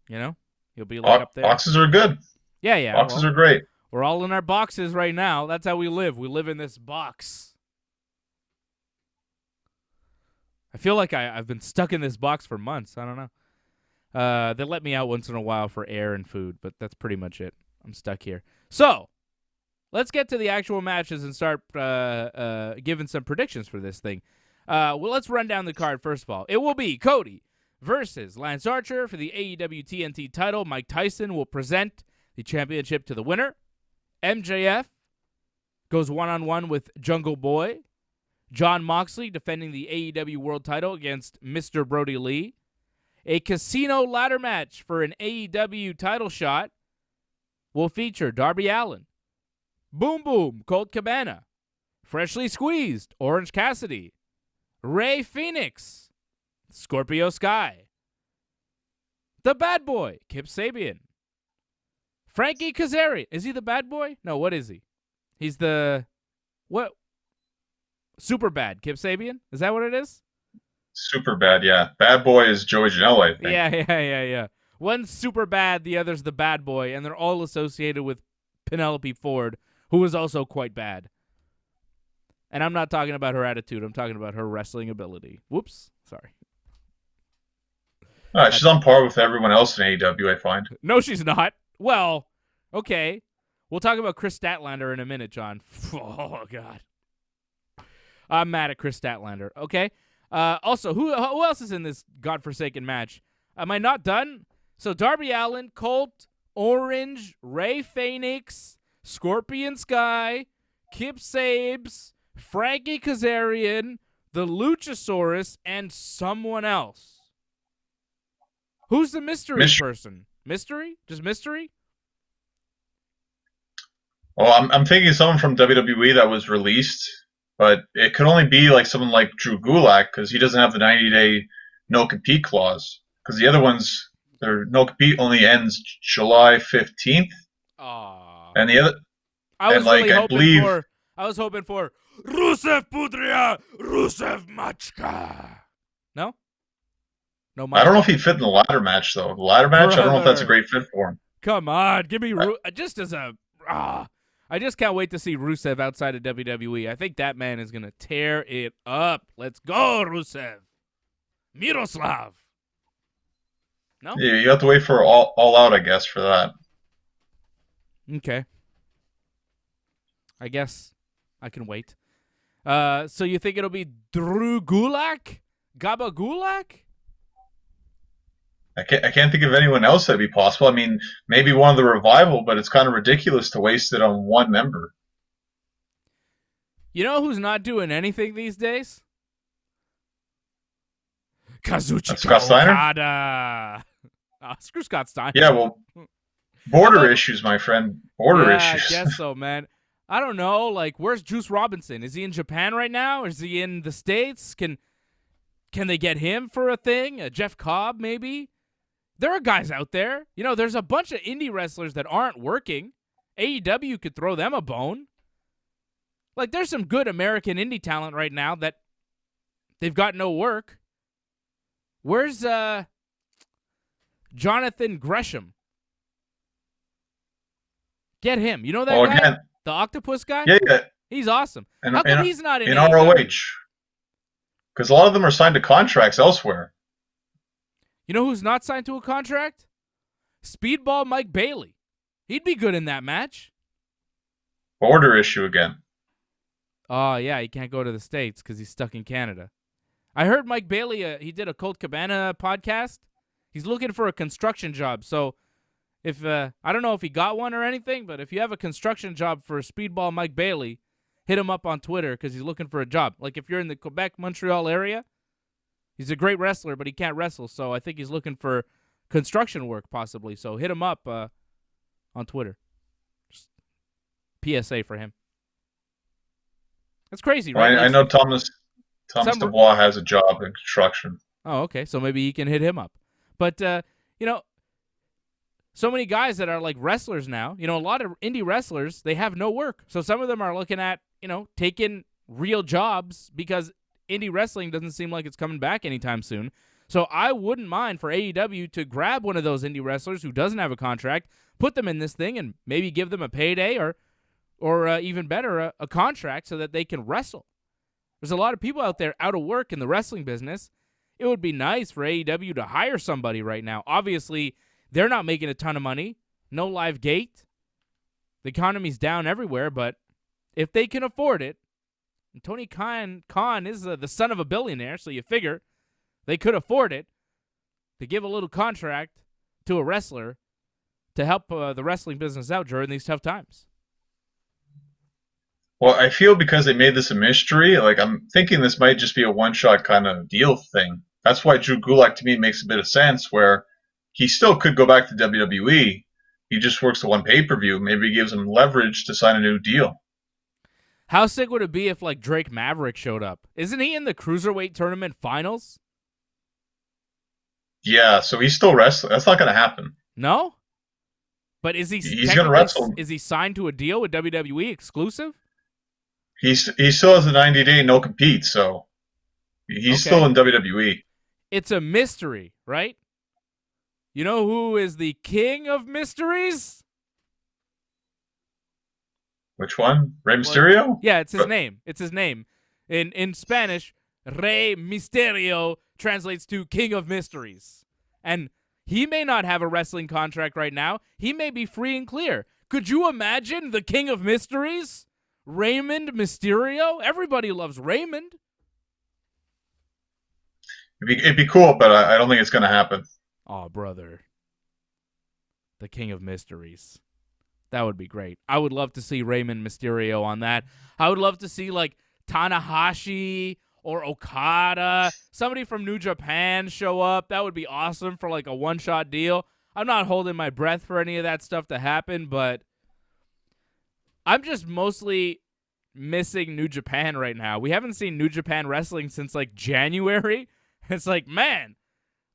Speaker 1: You know? He'll be like up there.
Speaker 2: Boxes are good.
Speaker 1: Yeah.
Speaker 2: Boxes are great.
Speaker 1: We're all in our boxes right now. That's how we live. We live in this box. I feel like I've been stuck in this box for months. I don't know. They let me out once in a while for air and food, but that's pretty much it. I'm stuck here. So, let's get to the actual matches and start giving some predictions for this thing. Well, let's run down the card first of all. It will be Cody versus Lance Archer for the AEW TNT title. Mike Tyson will present the championship to the winner. MJF goes one-on-one with Jungleboy. Jon Moxley defending the AEW World title against Mr. Brody Lee. A casino ladder match for an AEW title shot will feature Darby Allin, Boom Boom, Colt Cabana, Freshly Squeezed, Orange Cassidy, Rey Fenix, Scorpio Sky, the Bad Boy, Kip Sabian, Frankie Kazarian. Is he the Bad Boy? No, what is he? He's the... What? Super Bad, Kip Sabian? Is that what it is?
Speaker 2: Super Bad, yeah. Bad Boy is Joey Janela, I think.
Speaker 1: Yeah. One's Super Bad, the other's the Bad Boy, and they're all associated with Penelope Ford, who is also quite bad. And I'm not talking about her attitude. I'm talking about her wrestling ability. Whoops. Sorry.
Speaker 2: She's on par with everyone else in AEW, I find.
Speaker 1: No, she's not. Well, okay. We'll talk about Chris Statlander in a minute, John. Oh, God. I'm mad at Chris Statlander. Okay. Also, who else is in this godforsaken match? Am I not done? So Darby Allin, Colt, Orange, Rey Fenix, Scorpion Sky, Kip Sabes, Frankie Kazarian, the Luchasaurus, and someone else. Who's the mystery person? Mystery? Just mystery?
Speaker 2: Well, I'm thinking someone from WWE that was released. But it could only be like someone like Drew Gulak because he doesn't have the 90-day no-compete clause. Because the other ones, their no-compete only ends July 15th.
Speaker 1: Aww.
Speaker 2: And the other...
Speaker 1: I was hoping for Rusev Pudria, Rusev Machka. No? No Machka?
Speaker 2: I don't know if he'd fit in the ladder match, though. The ladder match, I don't know if that's a great fit for him.
Speaker 1: Come on. Give me... just as a... I just can't wait to see Rusev outside of WWE. I think that man is going to tear it up. Let's go, Rusev. Miroslav. No?
Speaker 2: Yeah, you have to wait for all out, I guess, for that.
Speaker 1: Okay. I guess I can wait. So you think it'll be Drew Gulak? Gaba Gulak?
Speaker 2: I can't think of anyone else that'd be possible. I mean, maybe one of the Revival, but it's kind of ridiculous to waste it on one member.
Speaker 1: You know who's not doing anything these days? Kazuchika
Speaker 2: Scott Steiner?
Speaker 1: Okada. Screw Scott Steiner.
Speaker 2: Yeah, well, border issues, my friend. Border issues.
Speaker 1: I guess so, man. I don't know. Like, where's Juice Robinson? Is he in Japan right now? Is he in the States? Can they get him for a thing? Jeff Cobb, maybe? There are guys out there. You know, there's a bunch of indie wrestlers that aren't working. AEW could throw them a bone. Like, there's some good American indie talent right now that they've got no work. Where's Jonathan Gresham? Get him. You know that guy?
Speaker 2: Again,
Speaker 1: the octopus guy?
Speaker 2: Yeah.
Speaker 1: He's awesome.
Speaker 2: And,
Speaker 1: How come he's not in
Speaker 2: AEW?
Speaker 1: ROH?
Speaker 2: Because a lot of them are signed to contracts elsewhere.
Speaker 1: You know who's not signed to a contract? Speedball Mike Bailey. He'd be good in that match.
Speaker 2: Border issue again.
Speaker 1: Oh, yeah, he can't go to the States because he's stuck in Canada. I heard Mike Bailey, he did a Colt Cabana podcast. He's looking for a construction job. So if I don't know if he got one or anything, but if you have a construction job for Speedball Mike Bailey, hit him up on Twitter because he's looking for a job. Like if you're in the Quebec, Montreal area, he's a great wrestler, but he can't wrestle. So I think he's looking for construction work possibly. So hit him up on Twitter. Just PSA for him. That's crazy, right?
Speaker 2: I know Thomas Dubois has a job in construction.
Speaker 1: Oh, okay. So maybe he can hit him up. But, you know, so many guys that are like wrestlers now, you know, a lot of indie wrestlers, they have no work. So some of them are looking at, you know, taking real jobs because indie wrestling doesn't seem like it's coming back anytime soon. So I wouldn't mind for AEW to grab one of those indie wrestlers who doesn't have a contract, put them in this thing, and maybe give them a payday or even better, a contract so that they can wrestle. There's a lot of people out there out of work in the wrestling business. It would be nice for AEW to hire somebody right now. Obviously, they're not making a ton of money. No live gate. The economy's down everywhere, but if they can afford it, and Tony Khan is the son of a billionaire, so you figure they could afford it to give a little contract to a wrestler to help the wrestling business out during these tough times.
Speaker 2: Well, I feel because they made this a mystery, like I'm thinking this might just be a one-shot kind of deal thing. That's why Drew Gulak to me makes a bit of sense, where he still could go back to WWE. He just works the one pay-per-view. Maybe it gives him leverage to sign a new deal.
Speaker 1: How sick would it be if like Drake Maverick showed up? Isn't he in the Cruiserweight tournament finals?
Speaker 2: Yeah, so he's still wrestling. That's not going to happen.
Speaker 1: No? But is he's
Speaker 2: going to wrestle.
Speaker 1: Is he signed to a deal with WWE exclusive?
Speaker 2: He still has a 90-day no-compete, so he's still in WWE.
Speaker 1: It's a mystery, right? You know who is the king of mysteries?
Speaker 2: Which one? Rey Mysterio?
Speaker 1: Yeah, it's his name. It's his name. In Spanish, Rey Mysterio translates to King of Mysteries. And he may not have a wrestling contract right now. He may be free and clear. Could you imagine the King of Mysteries? Raymond Mysterio? Everybody loves Raymond.
Speaker 2: It'd be cool, but I don't think it's going to happen.
Speaker 1: Oh, brother. The King of Mysteries. That would be great. I would love to see Raymond Mysterio on that. I would love to see, like, Tanahashi or Okada, somebody from New Japan show up. That would be awesome for, like, a one-shot deal. I'm not holding my breath for any of that stuff to happen, but I'm just mostly missing New Japan right now. We haven't seen New Japan wrestling since, like, January. It's like, man,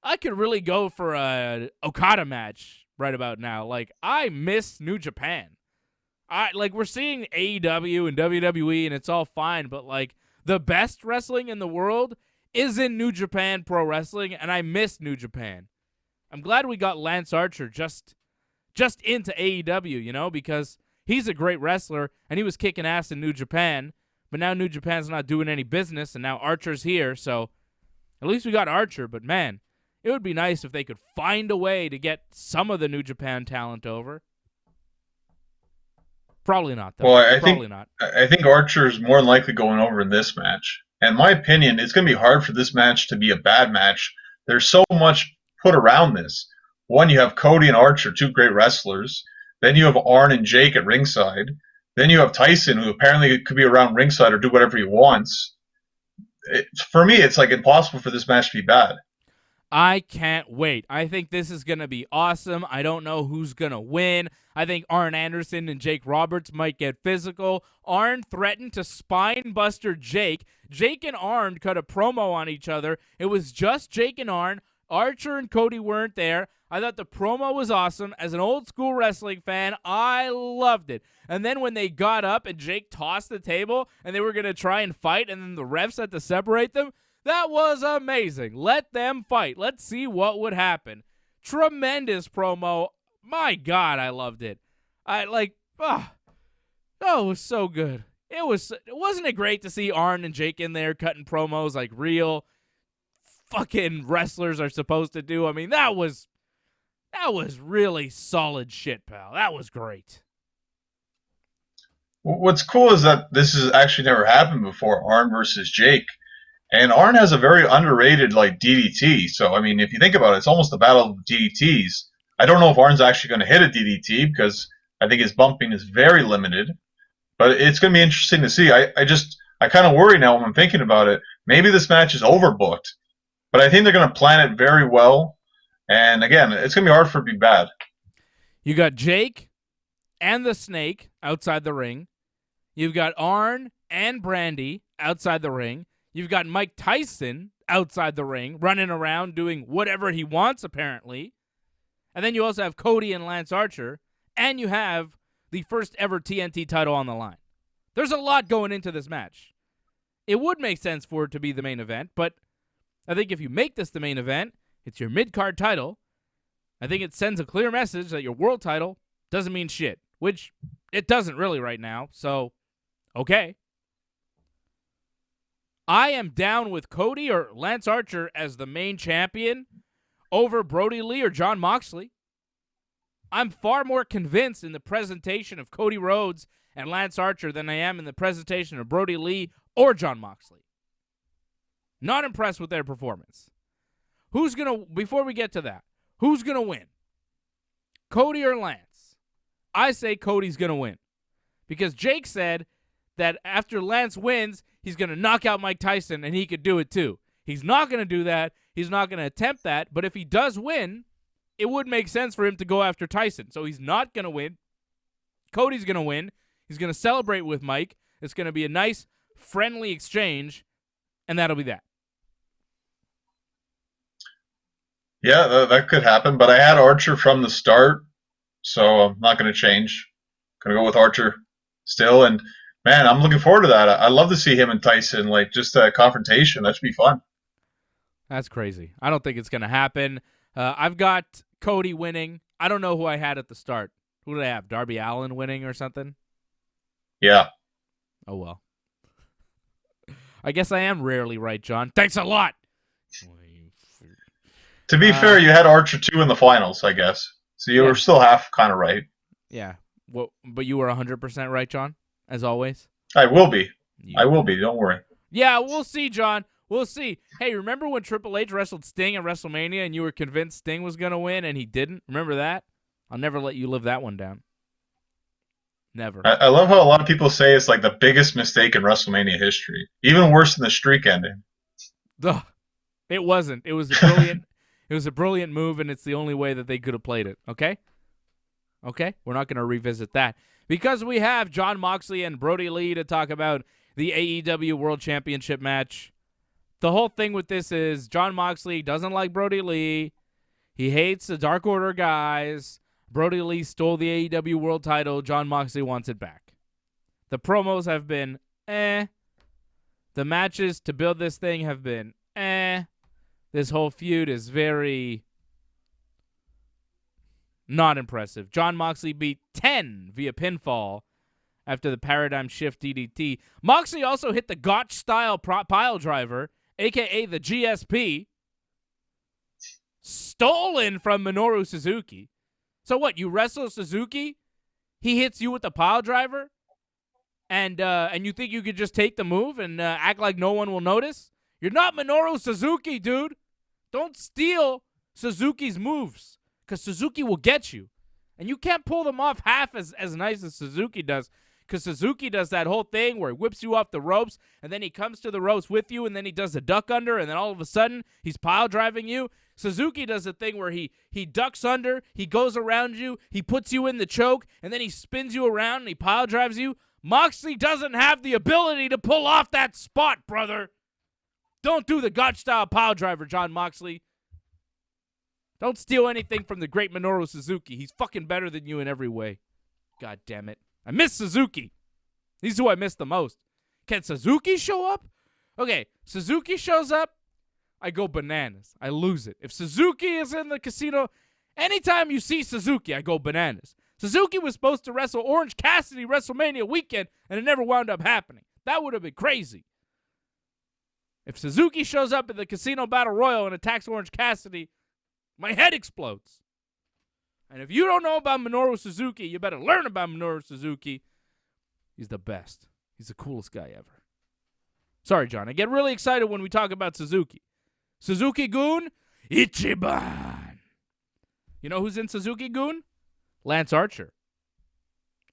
Speaker 1: I could really go for a Okada match right about now. Like, I miss New Japan. We're seeing AEW and WWE, and it's all fine, but, like, the best wrestling in the world is in New Japan Pro Wrestling, and I miss New Japan. I'm glad we got Lance Archer just into AEW, you know, because he's a great wrestler, and he was kicking ass in New Japan, but now New Japan's not doing any business, and now Archer's here, so at least we got Archer, but man, it would be nice if they could find a way to get some of the New Japan talent over. Probably not, though.
Speaker 2: Well, I think Archer's more than likely going over in this match. And in my opinion, it's going to be hard for this match to be a bad match. There's so much put around this. One, you have Cody and Archer, two great wrestlers. Then you have Arn and Jake at ringside. Then you have Tyson, who apparently could be around ringside or do whatever he wants. For me, it's like impossible for this match to be bad.
Speaker 1: I can't wait. I think this is going to be awesome. I don't know who's going to win. I think Arn Anderson and Jake Roberts might get physical. Arn threatened to spine buster Jake. Jake and Arn cut a promo on each other. It was just Jake and Arn. Archer and Cody weren't there. I thought the promo was awesome. As an old school wrestling fan, I loved it. And then when they got up and Jake tossed the table and they were going to try and fight and then the refs had to separate them, that was amazing. Let them fight. Let's see what would happen. Tremendous promo. My God, I loved it. It was so good. Wasn't it great to see Arn and Jake in there cutting promos like real fucking wrestlers are supposed to do? I mean, that was really solid shit, pal. That was great.
Speaker 2: What's cool is that this has actually never happened before, Arn versus Jake. And Arn has a very underrated DDT. So, I mean, if you think about it, it's almost a battle of DDTs. I don't know if Arn's actually going to hit a DDT because I think his bumping is very limited. But it's going to be interesting to see. I kind of worry now when I'm thinking about it. Maybe this match is overbooked. But I think they're going to plan it very well. And, again, it's going to be hard for it to be bad.
Speaker 1: You got Jake and the Snake outside the ring. You've got Arn and Brandy outside the ring. You've got Mike Tyson outside the ring, running around doing whatever he wants, apparently. And then you also have Cody and Lance Archer. And you have the first ever TNT title on the line. There's a lot going into this match. It would make sense for it to be the main event, but I think if you make this the main event, it's your mid-card title. I think it sends a clear message that your world title doesn't mean shit, which it doesn't really right now, so okay. I am down with Cody or Lance Archer as the main champion over Brody Lee or Jon Moxley. I'm far more convinced in the presentation of Cody Rhodes and Lance Archer than I am in the presentation of Brody Lee or Jon Moxley. Not impressed with their performance. Before we get to that, who's going to win? Cody or Lance? I say Cody's going to win. Because Jake said that after Lance wins, he's going to knock out Mike Tyson, and he could do it too. He's not going to do that. He's not going to attempt that. But if he does win, it would make sense for him to go after Tyson. So he's not going to win. Cody's going to win. He's going to celebrate with Mike. It's going to be a nice, friendly exchange, and that'll be that.
Speaker 2: Yeah, that could happen. But I had Archer from the start, so I'm not going to change. Going to go with Archer still. And, man, I'm looking forward to that. I'd love to see him and Tyson, just a confrontation. That should be fun.
Speaker 1: That's crazy. I don't think it's going to happen. I've got Cody winning. I don't know who I had at the start. Who did I have? Darby Allin winning or something?
Speaker 2: Yeah.
Speaker 1: Oh, well. I guess I am rarely right, John. Thanks a lot.
Speaker 2: To be fair, you had Archer 2 in the finals, I guess. So you were still half kind of right.
Speaker 1: Yeah. Well, but you were 100% right, John, as always?
Speaker 2: I will be. I will be. Don't worry.
Speaker 1: Yeah, we'll see, John. We'll see. Hey, remember when Triple H wrestled Sting at WrestleMania and you were convinced Sting was going to win and he didn't? Remember that? I'll never let you live that one down. Never.
Speaker 2: I love how a lot of people say it's the biggest mistake in WrestleMania history. Even worse than the streak ending.
Speaker 1: Ugh. It wasn't. It was a brilliant it was a brilliant move, and it's the only way that they could have played it. Okay? Okay? We're not going to revisit that. Because we have Jon Moxley and Brody Lee to talk about the AEW World Championship match. The whole thing with this is Jon Moxley doesn't like Brody Lee. He hates the Dark Order guys. Brody Lee stole the AEW World title. Jon Moxley wants it back. The promos have been The matches to build this thing have been This whole feud is very not impressive. Jon Moxley beat 10 via pinfall after the Paradigm Shift DDT. Moxley also hit the Gotch-style pile driver, a.k.a. the GSP, stolen from Minoru Suzuki. So what, you wrestle Suzuki, he hits you with the pile driver, and you think you could just take the move and act like no one will notice? You're not Minoru Suzuki, dude. Don't steal Suzuki's moves, because Suzuki will get you. And you can't pull them off half as nice as Suzuki does, Because Suzuki does that whole thing where he whips you off the ropes, and then he comes to the ropes with you, and then he does a duck under, and then all of a sudden, he's pile driving you. Suzuki does a thing where he ducks under, he goes around you, he puts you in the choke, and then he spins you around, and he pile drives you. Moxley doesn't have the ability to pull off that spot, brother. Don't do the Gotch-style pile driver, Jon Moxley. Don't steal anything from the great Minoru Suzuki. He's fucking better than you in every way. God damn it. I miss Suzuki. He's who I miss the most. Can Suzuki show up? Okay, Suzuki shows up, I go bananas. I lose it. If Suzuki is in the casino, anytime you see Suzuki, I go bananas. Suzuki was supposed to wrestle Orange Cassidy WrestleMania weekend, and it never wound up happening. That would have been crazy. If Suzuki shows up in the Casino Battle Royal and attacks Orange Cassidy, my head explodes. And if you don't know about Minoru Suzuki, you better learn about Minoru Suzuki. He's the best. He's the coolest guy ever. Sorry, John. I get really excited when we talk about Suzuki. Suzuki-gun, Ichiban. You know who's in Suzuki-gun? Lance Archer.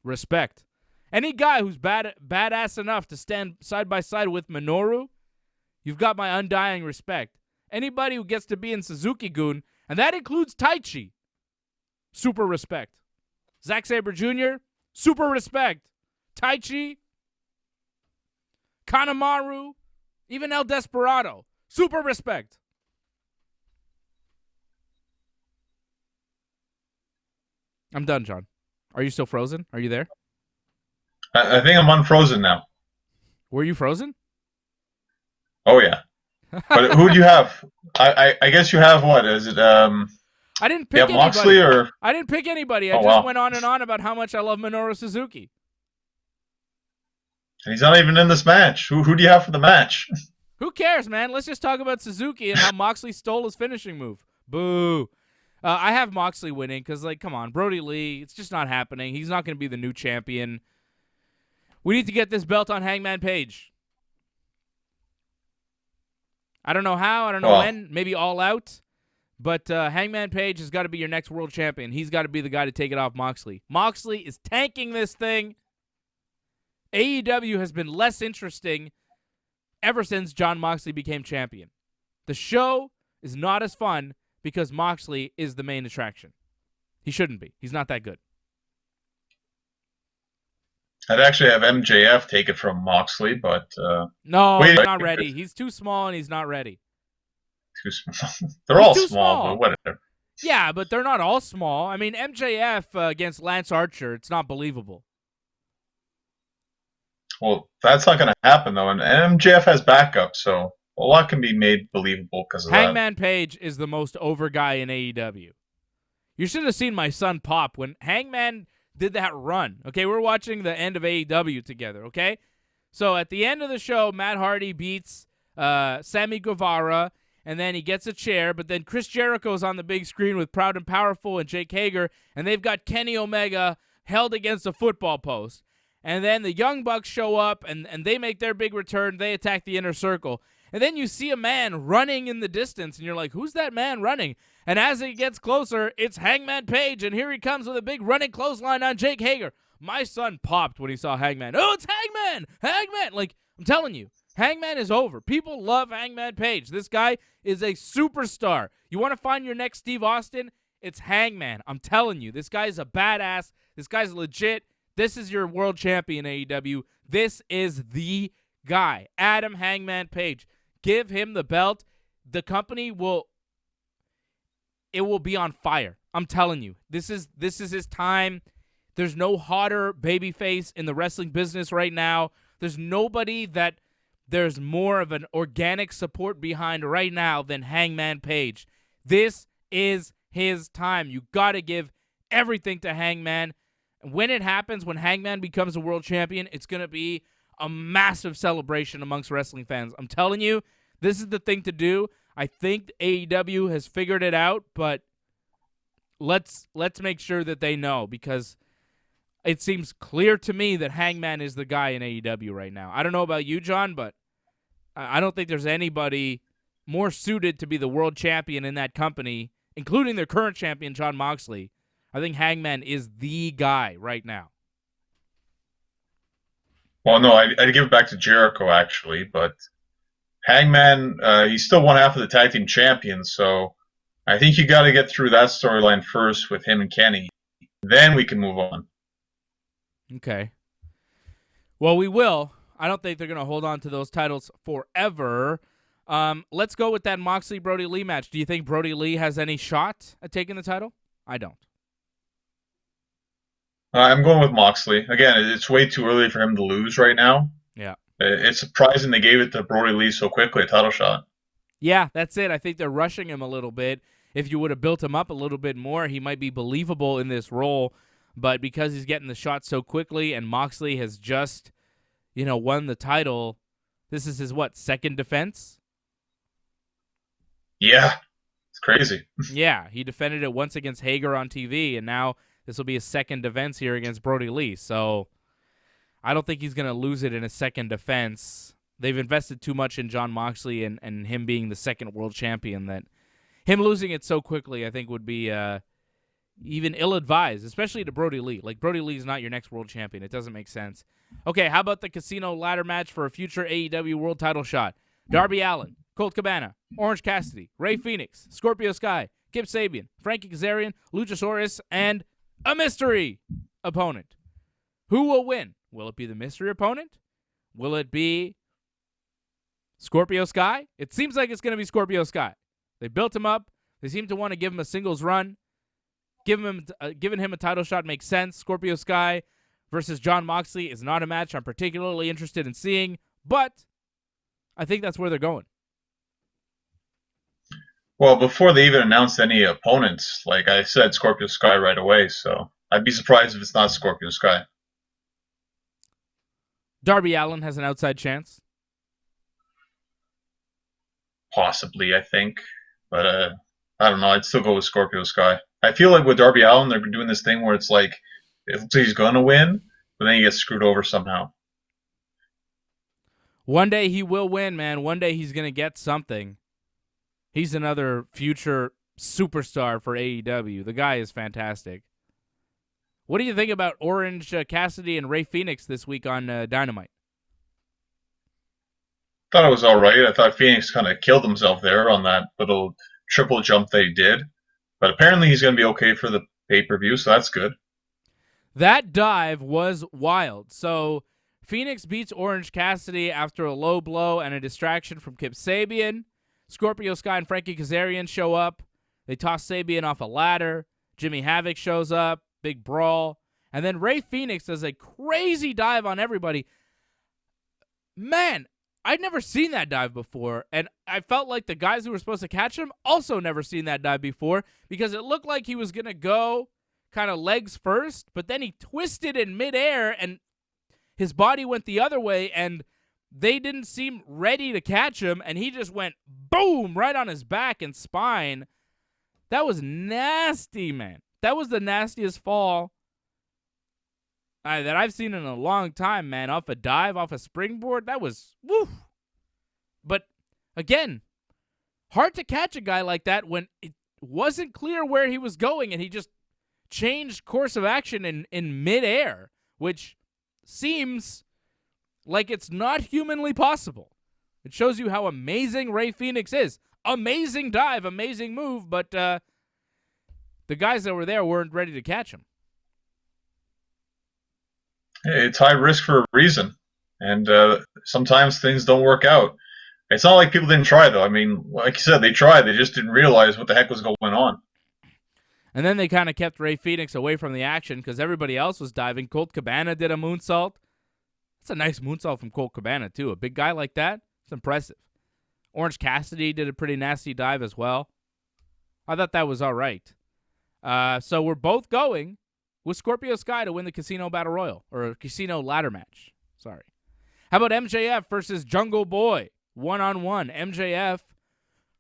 Speaker 1: Respect. Any guy who's badass enough to stand side by side with Minoru, you've got my undying respect. Anybody who gets to be in Suzuki-gun, and that includes Taichi, super respect. Zack Sabre Jr., super respect. Taichi, Kanemaru, even El Desperado, super respect. I'm done, John. Are you still frozen? Are you there?
Speaker 2: I think I'm unfrozen now.
Speaker 1: Were you frozen?
Speaker 2: Oh, yeah. But who do you have? I guess you have what? Is it
Speaker 1: I didn't pick anybody.
Speaker 2: Moxley or?
Speaker 1: I didn't pick anybody. I went on and on about how much I love Minoru Suzuki.
Speaker 2: And he's not even in this match. Who do you have for the match?
Speaker 1: Who cares, man? Let's just talk about Suzuki and how Moxley stole his finishing move. Boo. I have Moxley winning because, like, come on, Brody Lee, it's just not happening. He's not going to be the new champion. We need to get this belt on Hangman Page. I don't know how. I don't know when. Maybe All Out. But Hangman Page has got to be your next world champion. He's got to be the guy to take it off Moxley. Moxley is tanking this thing. AEW has been less interesting ever since Jon Moxley became champion. The show is not as fun because Moxley is the main attraction. He shouldn't be. He's not that good.
Speaker 2: I'd actually have MJF take it from Moxley, but...
Speaker 1: no, he's not ready. He's too small and he's not ready.
Speaker 2: Too small. They're all small, but whatever.
Speaker 1: Yeah, but they're not all small. I mean, MJF against Lance Archer, it's not believable.
Speaker 2: Well, that's not going to happen, though. And MJF has backup, so a lot can be made believable because of that.
Speaker 1: Hangman Page is the most over guy in AEW. You should have seen my son pop when Hangman did that run. Okay, we're watching the end of AEW together, okay? So at the end of the show, Matt Hardy beats Sammy Guevara, and then he gets a chair, but then Chris Jericho's on the big screen with Proud and Powerful and Jake Hager, and they've got Kenny Omega held against a football post. And then the Young Bucks show up, and they make their big return. They attack the Inner Circle. And then you see a man running in the distance, and you're like, who's that man running? And as it gets closer, it's Hangman Page, and here he comes with a big running clothesline on Jake Hager. My son popped when he saw Hangman. Oh, it's Hangman! Hangman! Like, I'm telling you, Hangman is over. People love Hangman Page. This guy is a superstar. You want to find your next Steve Austin? It's Hangman. I'm telling you, this guy's a badass. This guy's legit. This is your world champion, AEW. This is the guy, Adam Hangman Page. Give him the belt. The company will be on fire. I'm telling you. This is his time. There's no hotter babyface in the wrestling business right now. There's nobody that there's more of an organic support behind right now than Hangman Page. This is his time. You got to give everything to Hangman. When it happens, when Hangman becomes a world champion, it's going to be a massive celebration amongst wrestling fans. I'm telling you, this is the thing to do. I think AEW has figured it out, but let's make sure that they know, because it seems clear to me that Hangman is the guy in AEW right now. I don't know about you, John, but I don't think there's anybody more suited to be the world champion in that company, including their current champion, Jon Moxley. I think Hangman is the guy right now.
Speaker 2: Well, no, I'd give it back to Jericho, actually, but Hangman, he's still one half of the tag team champions, so I think you got to get through that storyline first with him and Kenny. Then we can move on.
Speaker 1: Okay. Well, we will. I don't think they're going to hold on to those titles forever. Let's go with that Moxley-Brody Lee match. Do you think Brody Lee has any shot at taking the title? I don't.
Speaker 2: I'm going with Moxley. Again, it's way too early for him to lose right now.
Speaker 1: Yeah.
Speaker 2: It's surprising they gave it to Brody Lee so quickly, a title shot.
Speaker 1: Yeah, that's it. I think they're rushing him a little bit. If you would have built him up a little bit more, he might be believable in this role. But because he's getting the shot so quickly and Moxley has just, won the title, this is his, second defense?
Speaker 2: Yeah, it's crazy.
Speaker 1: Yeah, he defended it once against Hager on TV, and now this will be his second defense here against Brody Lee. So I don't think he's going to lose it in a second defense. They've invested too much in Jon Moxley and him being the second world champion that him losing it so quickly I think would be even ill-advised, especially to Brody Lee. Like, Brody Lee's not your next world champion. It doesn't make sense. Okay, how about the casino ladder match for a future AEW world title shot? Darby Allin, Colt Cabana, Orange Cassidy, Rey Fenix, Scorpio Sky, Kip Sabian, Frankie Kazarian, Luchasaurus, and a mystery opponent. Who will win? Will it be the mystery opponent? Will it be Scorpio Sky? It seems like it's going to be Scorpio Sky. They built him up. They seem to want to give him a singles run. Giving him a title shot makes sense. Scorpio Sky versus Jon Moxley is not a match I'm particularly interested in seeing, but I think that's where they're going.
Speaker 2: Well, before they even announced any opponents, like I said, Scorpio Sky right away, so I'd be surprised if it's not Scorpio Sky.
Speaker 1: Darby Allin has an outside chance.
Speaker 2: Possibly, I think. But I don't know. I'd still go with Scorpio Sky. I feel like with Darby Allin, they're doing this thing where it's like, it looks like he's going to win, but then he gets screwed over somehow.
Speaker 1: One day he will win, man. One day he's going to get something. He's another future superstar for AEW. The guy is fantastic. What do you think about Orange Cassidy and Rey Fenix this week on Dynamite?
Speaker 2: Thought it was all right. I thought Phoenix kind of killed himself there on that little triple jump they did. But apparently he's going to be okay for the pay-per-view, so that's good.
Speaker 1: That dive was wild. So Phoenix beats Orange Cassidy after a low blow and a distraction from Kip Sabian. Scorpio Sky and Frankie Kazarian show up. They toss Sabian off a ladder. Jimmy Havoc shows up. Big brawl. And then Rey Fenix does a crazy dive on everybody. Man, I'd never seen that dive before, and I felt like the guys who were supposed to catch him also never seen that dive before because it looked like he was going to go kind of legs first, but then he twisted in midair, and his body went the other way, and they didn't seem ready to catch him, and he just went boom right on his back and spine. That was nasty, man. That was the nastiest fall that I've seen in a long time, man. Off a dive, off a springboard, that was, woo. But, again, hard to catch a guy like that when it wasn't clear where he was going and he just changed course of action in midair, which seems like it's not humanly possible. It shows you how amazing Rey Fenix is. Amazing dive, amazing move, but the guys that were there weren't ready to catch him.
Speaker 2: It's high risk for a reason, and sometimes things don't work out. It's not like people didn't try, though. I mean, like you said, they tried. They just didn't realize what the heck was going on.
Speaker 1: And then they kind of kept Rey Fenix away from the action because everybody else was diving. Colt Cabana did a moonsault. That's a nice moonsault from Colt Cabana, too. A big guy like that, it's impressive. Orange Cassidy did a pretty nasty dive as well. I thought that was all right. So we're both going with Scorpio Sky to win the Casino Battle Royal, or Casino Ladder Match. Sorry. How about MJF versus Jungleboy? One-on-one. MJF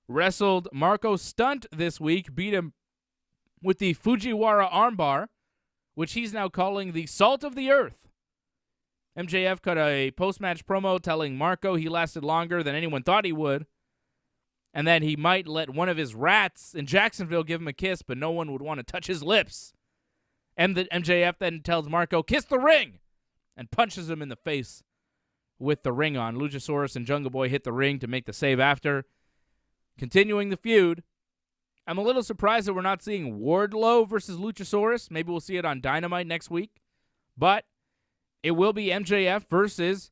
Speaker 1: wrestled Marco Stunt this week, beat him with the Fujiwara armbar, which he's now calling the Salt of the Earth. MJF cut a post-match promo telling Marco he lasted longer than anyone thought he would, and that he might let one of his rats in Jacksonville give him a kiss, but no one would want to touch his lips. And the MJF then tells Marco, kiss the ring, and punches him in the face with the ring on. Luchasaurus and Jungleboy hit the ring to make the save after. Continuing the feud. I'm a little surprised that we're not seeing Wardlow versus Luchasaurus. Maybe we'll see it on Dynamite next week. But it will be MJF versus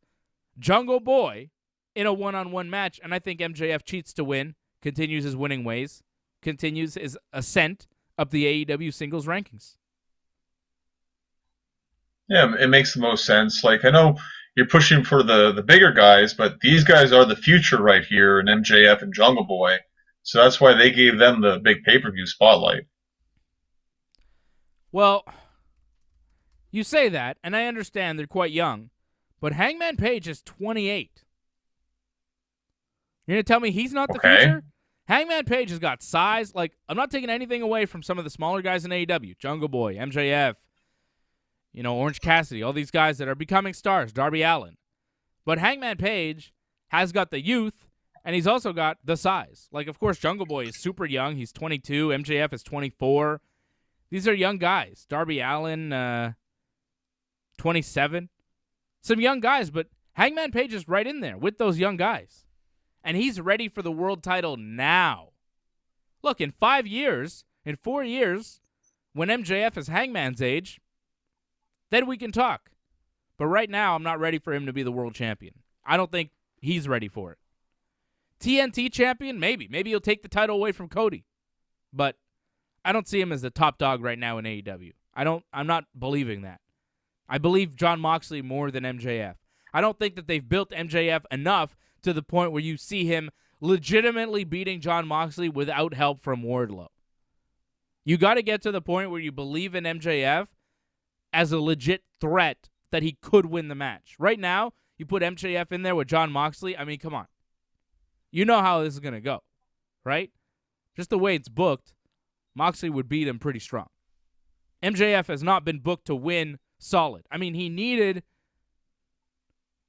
Speaker 1: Jungleboy in a one-on-one match. And I think MJF cheats to win, continues his winning ways, continues his ascent up the AEW singles rankings.
Speaker 2: Yeah, it makes the most sense. Like, I know you're pushing for the bigger guys, but these guys are the future right here in MJF and Jungle Boy. So that's why they gave them the big pay-per-view spotlight.
Speaker 1: Well, you say that, and I understand they're quite young, but Hangman Page is 28. You're going to tell me he's not the future? Hangman Page has got size. Like, I'm not taking anything away from some of the smaller guys in AEW. Jungle Boy, MJF, Orange Cassidy, all these guys that are becoming stars, Darby Allin. But Hangman Page has got the youth, and he's also got the size. Like, of course, Jungle Boy is super young. He's 22. MJF is 24. These are young guys. Darby Allin, 27. Some young guys, but Hangman Page is right in there with those young guys. And he's ready for the world title now. Look, in 4 years, when MJF is Hangman's age, then we can talk. But right now, I'm not ready for him to be the world champion. I don't think he's ready for it. TNT champion? Maybe. Maybe he'll take the title away from Cody. But I don't see him as the top dog right now in AEW. I'm not believing that. I believe Jon Moxley more than MJF. I don't think that they've built MJF enough to the point where you see him legitimately beating Jon Moxley without help from Wardlow. You got to get to the point where you believe in MJF as a legit threat that he could win the match. Right now, you put MJF in there with Jon Moxley. I mean, come on. You know how this is going to go, right? Just the way it's booked, Moxley would beat him pretty strong. MJF has not been booked to win solid. I mean, he needed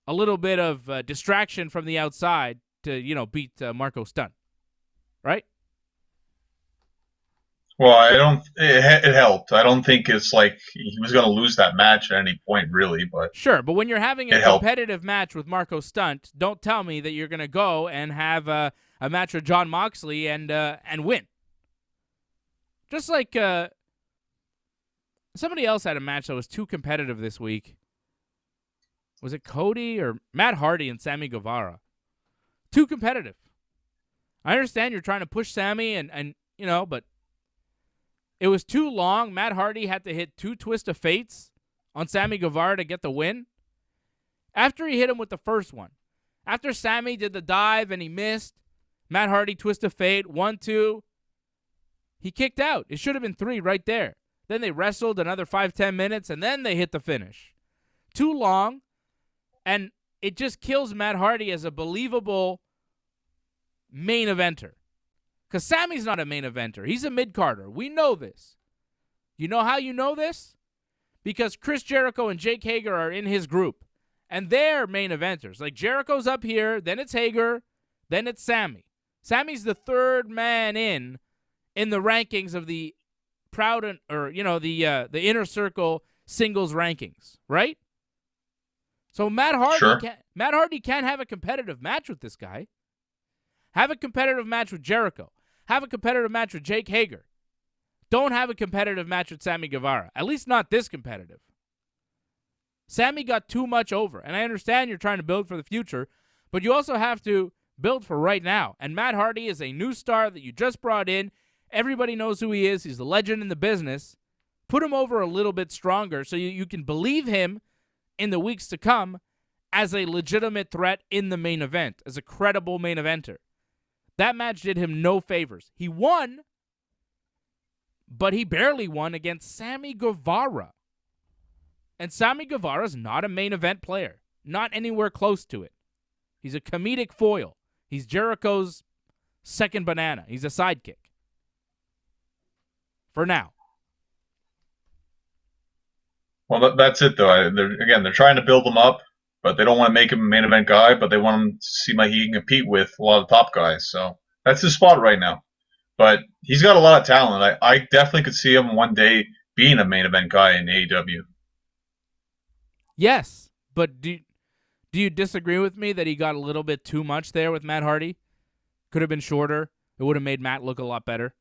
Speaker 1: a little bit of distraction from the outside to, beat Marco Stunt, right?
Speaker 2: Well, it helped. I don't think it's like he was going to lose that match at any point, really. But
Speaker 1: sure, but when you're having a competitive match with Marco Stunt, don't tell me that you're going to go and have a match with Jon Moxley and win. Just like somebody else had a match that was too competitive this week. Was it Cody or Matt Hardy and Sammy Guevara? Too competitive. I understand you're trying to push Sammy and but it was too long. Matt Hardy had to hit 2 Twist of Fates on Sammy Guevara to get the win. After he hit him with the first one, after Sammy did the dive and he missed, Matt Hardy Twist of Fate, 1, 2, he kicked out. It should have been 3 right there. Then they wrestled another 5-10 minutes, and then they hit the finish. Too long, and it just kills Matt Hardy as a believable main eventer. Because Sammy's not a main eventer. He's a mid-carder. We know this. You know how you know this? Because Chris Jericho and Jake Hager are in his group. And they're main eventers. Like, Jericho's up here, then it's Hager, then it's Sammy. Sammy's the third man in the rankings of the the inner circle singles rankings, right? So Matt Hardy can't have a competitive match with this guy. Have a competitive match with Jericho. Have a competitive match with Jake Hager. Don't have a competitive match with Sammy Guevara. At least not this competitive. Sammy got too much over. And I understand you're trying to build for the future, but you also have to build for right now. And Matt Hardy is a new star that you just brought in. Everybody knows who he is. He's the legend in the business. Put him over a little bit stronger so you can believe him in the weeks to come as a legitimate threat in the main event, as a credible main eventer. That match did him no favors. He won, but he barely won against Sammy Guevara. And Sammy Guevara's not a main event player. Not anywhere close to it. He's a comedic foil. He's Jericho's second banana. He's a sidekick. For now.
Speaker 2: Well, that's it, though. They're trying to build him up, but they don't want to make him a main event guy, but they want him to seem like he can compete with a lot of top guys. So that's his spot right now. But he's got a lot of talent. I definitely could see him one day being a main event guy in AEW.
Speaker 1: Yes, but do Do you disagree with me that he got a little bit too much there with Matt Hardy? Could have been shorter. It would have made Matt look a lot better.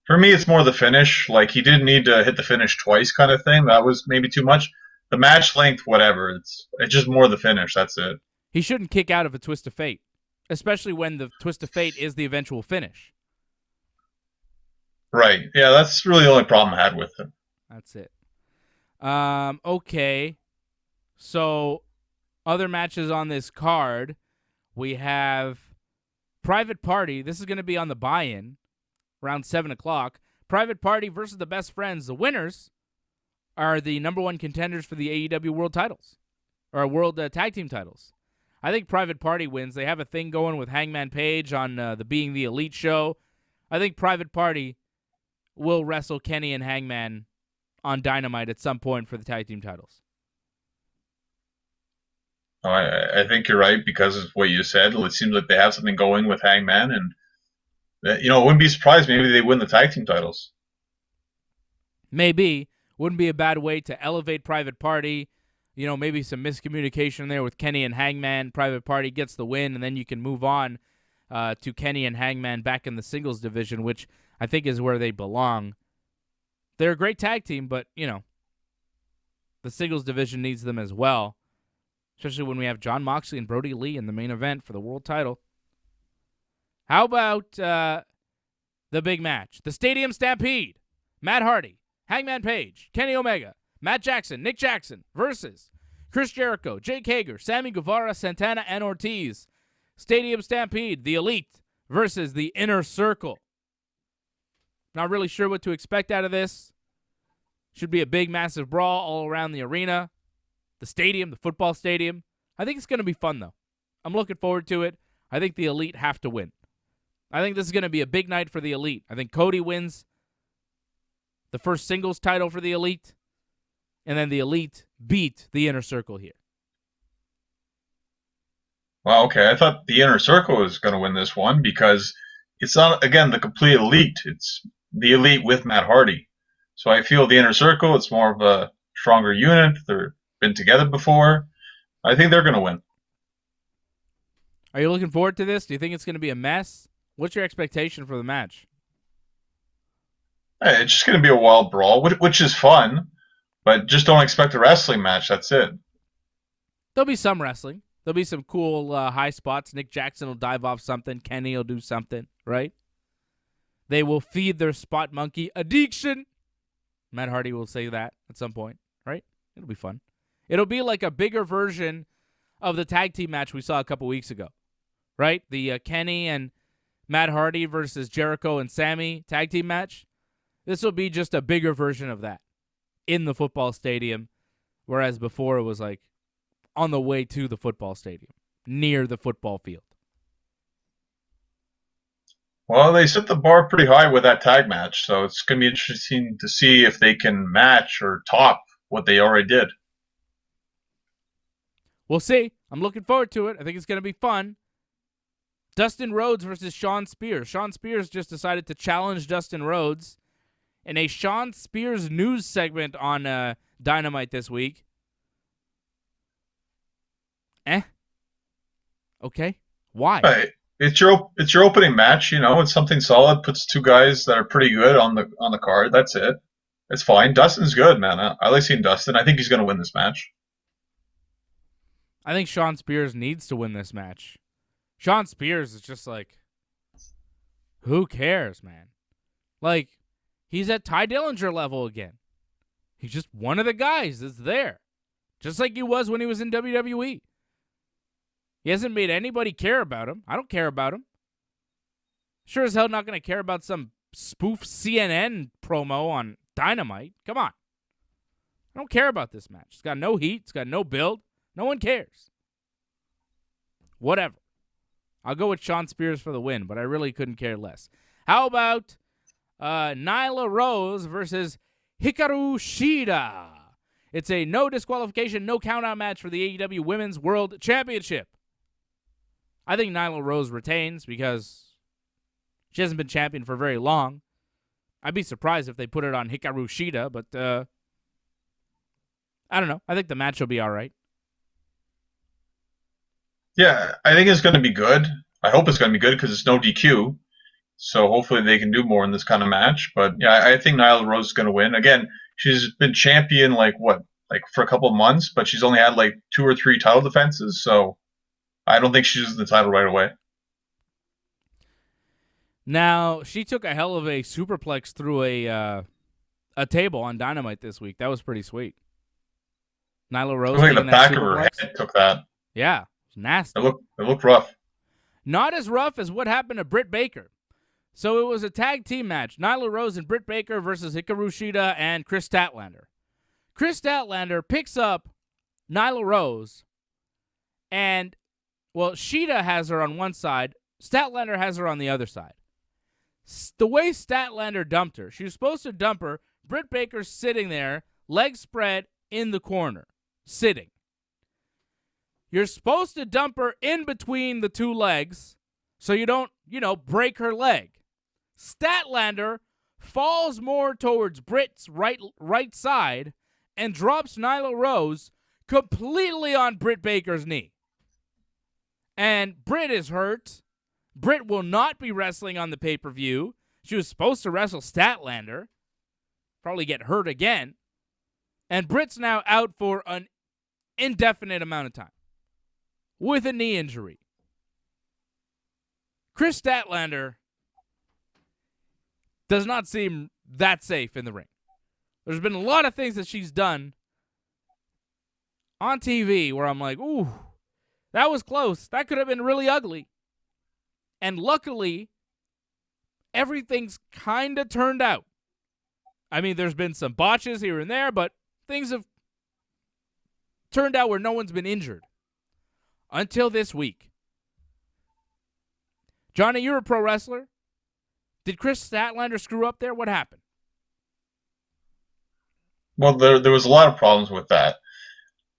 Speaker 2: For me, it's more the finish. Like, he didn't need to hit the finish twice kind of thing. That was maybe too much. The match length, whatever. It's just more the finish. That's it.
Speaker 1: He shouldn't kick out of a twist of fate, especially when the twist of fate is the eventual finish.
Speaker 2: Right. Yeah, that's really the only problem I had with him.
Speaker 1: That's it. Okay. So, other matches on this card, we have Private Party. This is going to be on the buy-in, around 7 o'clock. Private Party versus the Best Friends. The winners are the number one contenders for the AEW World titles, or World Tag Team titles. I think Private Party wins. They have a thing going with Hangman Page on the Being the Elite show. I think Private Party will wrestle Kenny and Hangman on Dynamite at some point for the tag team titles.
Speaker 2: Oh, I think you're right because of what you said. It seems like they have something going with Hangman, and I wouldn't be surprised maybe they win the tag team titles.
Speaker 1: Maybe. Wouldn't be a bad way to elevate Private Party. Maybe some miscommunication there with Kenny and Hangman. Private Party gets the win, and then you can move on to Kenny and Hangman back in the singles division, which I think is where they belong. They're a great tag team, but, the singles division needs them as well, especially when we have Jon Moxley and Brody Lee in the main event for the world title. How about the big match? The Stadium Stampede. Matt Hardy, Hangman Page, Kenny Omega, Matt Jackson, Nick Jackson versus Chris Jericho, Jake Hager, Sammy Guevara, Santana, and Ortiz. Stadium Stampede, the Elite versus the Inner Circle. Not really sure what to expect out of this. Should be a big, massive brawl all around the arena, the stadium, the football stadium. I think it's going to be fun, though. I'm looking forward to it. I think the Elite have to win. I think this is going to be a big night for the Elite. I think Cody wins the first singles title for the Elite, and then the Elite beat the Inner Circle here.
Speaker 2: Well, okay. I thought the Inner Circle was going to win this one because it's not, again, the complete Elite. It's the Elite with Matt Hardy. So I feel the Inner Circle, it's more of a stronger unit. They've been together before. I think they're going to win.
Speaker 1: Are you looking forward to this? Do you think it's going to be a mess? What's your expectation for the match?
Speaker 2: It's just going to be a wild brawl, which is fun, but just don't expect a wrestling match. That's it.
Speaker 1: There'll be some wrestling. There'll be some cool high spots. Nick Jackson will dive off something. Kenny will do something, right? They will feed their spot monkey addiction. Matt Hardy will say that at some point, right? It'll be fun. It'll be like a bigger version of the tag team match we saw a couple weeks ago, right? The Kenny and Matt Hardy versus Jericho and Sammy tag team match. This will be just a bigger version of that in the football stadium, whereas before it was like on the way to the football stadium, near the football field.
Speaker 2: Well, they set the bar pretty high with that tag match, so it's going to be interesting to see if they can match or top what they already did.
Speaker 1: We'll see. I'm looking forward to it. I think it's going to be fun. Dustin Rhodes versus Shawn Spears. Shawn Spears just decided to challenge Dustin Rhodes in a Shawn Spears news segment on Dynamite this week. Okay. Why?
Speaker 2: Right. It's your opening match, it's something solid, puts two guys that are pretty good on the card. That's it. It's fine. Dustin's good, man. I like seeing Dustin. I think he's going to win this match.
Speaker 1: I think Shawn Spears needs to win this match. Shawn Spears is just like, who cares, man? Like, he's at Ty Dillinger level again. He's just one of the guys that's there. Just like he was when he was in WWE. He hasn't made anybody care about him. I don't care about him. Sure as hell not going to care about some spoof CNN promo on Dynamite. Come on. I don't care about this match. It's got no heat. It's got no build. No one cares. Whatever. I'll go with Shawn Spears for the win, but I really couldn't care less. How about Nyla Rose versus Hikaru Tschida? It's a no disqualification, no countout match for the AEW Women's World Championship. I think Nyla Rose retains because she hasn't been champion for very long. I'd be surprised if they put it on Hikaru Tschida, but I don't know. I think the match will be all right.
Speaker 2: Yeah, I think it's going to be good. I hope it's going to be good because it's no DQ. So hopefully they can do more in this kind of match. But yeah, I think Nyla Rose is going to win. Again, she's been champion like for a couple of months, but she's only had like 2 or 3 title defenses. So I don't think she's in the title right away.
Speaker 1: Now, she took a hell of a superplex through a table on Dynamite this week. That was pretty sweet. Nyla Rose
Speaker 2: Looks like
Speaker 1: taking
Speaker 2: the
Speaker 1: that
Speaker 2: back of her
Speaker 1: superplex.
Speaker 2: head took that.
Speaker 1: Yeah, it's nasty.
Speaker 2: It looked rough.
Speaker 1: Not as rough as what happened to Britt Baker. So it was a tag team match. Nyla Rose and Britt Baker versus Hikaru Tschida and Chris Statlander. Chris Statlander picks up Nyla Rose, and, well, Tschida has her on one side. Statlander has her on the other side. The way Statlander dumped her, she was supposed to dump her. Britt Baker's sitting there, legs spread in the corner, sitting. You're supposed to dump her in between the two legs so you don't, break her leg. Statlander falls more towards Britt's right side and drops Nyla Rose completely on Britt Baker's knee. And Britt is hurt. Britt will not be wrestling on the pay-per-view. She was supposed to wrestle Statlander. Probably get hurt again. And Britt's now out for an indefinite amount of time with a knee injury. Chris Statlander does not seem that safe in the ring. There's been a lot of things that she's done on TV where I'm like, ooh, that was close. That could have been really ugly. And luckily, everything's kind of turned out. I mean, there's been some botches here and there, but things have turned out where no one's been injured. Until this week. Johnny, you're a pro wrestler. Did Chris Statlander screw up there? What happened?
Speaker 2: Well, there was a lot of problems with that.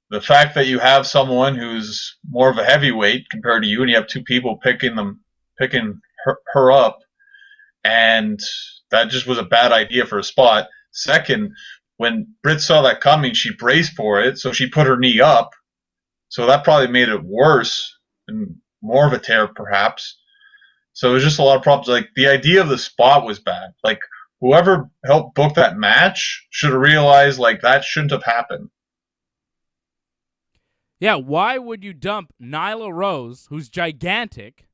Speaker 2: The fact that you have someone who's more of a heavyweight compared to you, and you have two people picking her up, and that just was a bad idea for a spot. Second, when Britt saw that coming, she braced for it, so she put her knee up. So that probably made it worse and more of a tear, perhaps. So it was just a lot of problems. Like, the idea of the spot was bad. Like, whoever helped book that match should have realized, like, that shouldn't have happened.
Speaker 1: Yeah, why would you dump Nyla Rose, who's gigantic,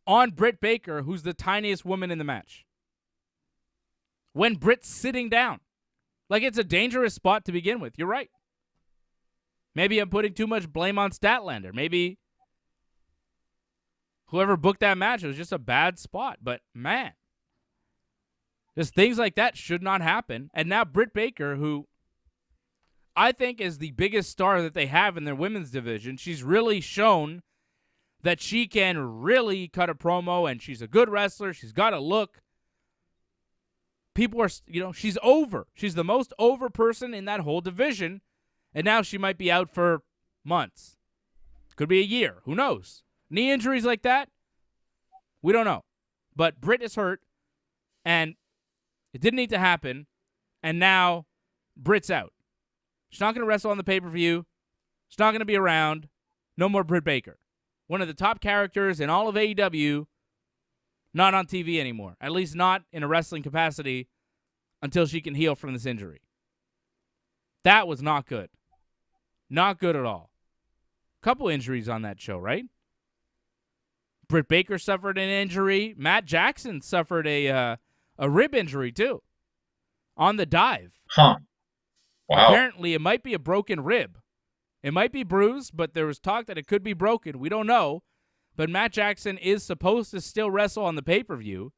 Speaker 1: on Britt Baker, who's the tiniest woman in the match? When Britt's sitting down. Like, it's a dangerous spot to begin with. You're right. Maybe I'm putting too much blame on Statlander. Maybe whoever booked that match, it was just a bad spot. But, man, just things like that should not happen. And now Britt Baker, who I think is the biggest star that they have in their women's division, she's really shown that she can really cut a promo, and she's a good wrestler. She's got a look. People are, she's over. She's the most over person in that whole division, and now she might be out for months. Could be a year. Who knows? Knee injuries like that, we don't know. But Britt is hurt, and it didn't need to happen, and now Britt's out. She's not going to wrestle on the pay-per-view. She's not going to be around. No more Britt Baker. One of the top characters in all of AEW, not on TV anymore. At least not in a wrestling capacity until she can heal from this injury. That was not good. Not good at all. Couple injuries on that show, right? Britt Baker suffered an injury. Matt Jackson suffered a rib injury, too, on the dive.
Speaker 2: Huh. Wow.
Speaker 1: Apparently, it might be a broken rib. It might be bruised, but there was talk that it could be broken. We don't know. But Matt Jackson is supposed to still wrestle on the pay-per-view.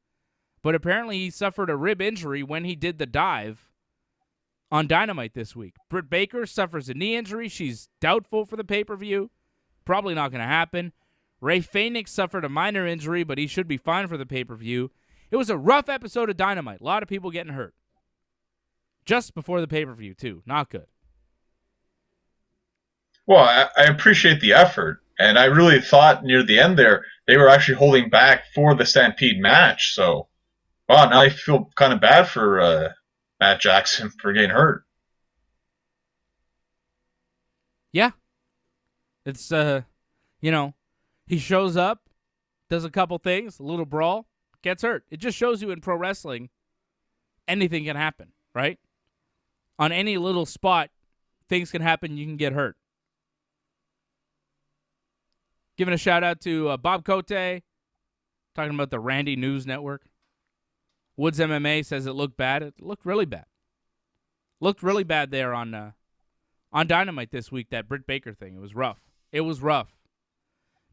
Speaker 1: But apparently he suffered a rib injury when he did the dive on Dynamite this week. Britt Baker suffers a knee injury. She's doubtful for the pay-per-view. Probably not going to happen. Ray Phoenix suffered a minor injury, but he should be fine for the pay-per-view. It was a rough episode of Dynamite. A lot of people getting hurt. Just before the pay-per-view, too. Not good.
Speaker 2: Well, I appreciate the effort, and I really thought near the end there they were actually holding back for the Stampede match. So, wow, now I feel kind of bad for Matt Jackson for getting hurt.
Speaker 1: Yeah. It's, He shows up, does a couple things, a little brawl, gets hurt. It just shows you in pro wrestling, anything can happen, right? On any little spot, things can happen. You can get hurt. Giving a shout out to Bob Cote, talking about the Randy News Network. Woods MMA says it looked bad. It looked really bad. Looked really bad there on Dynamite this week, that Britt Baker thing. It was rough. It was rough.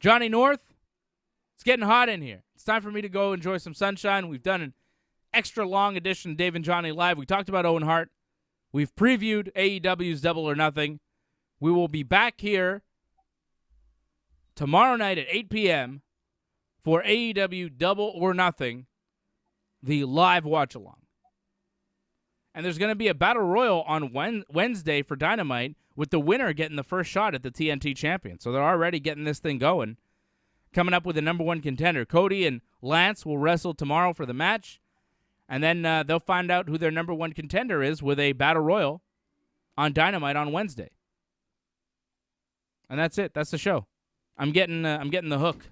Speaker 1: Johnny North, it's getting hot in here. It's time for me to go enjoy some sunshine. We've done an extra long edition of Dave and Johnny Live. We talked about Owen Hart. We've previewed AEW's Double or Nothing. We will be back here tomorrow night at 8 p.m. for AEW Double or Nothing, the live watch-along. And there's going to be a Battle Royal on Wednesday for Dynamite with the winner getting the first shot at the TNT champion. So they're already getting this thing going. Coming up with the number one contender. Cody and Lance will wrestle tomorrow for the match. And then they'll find out who their number one contender is with a Battle Royal on Dynamite on Wednesday. And that's it. That's the show. I'm getting the hook.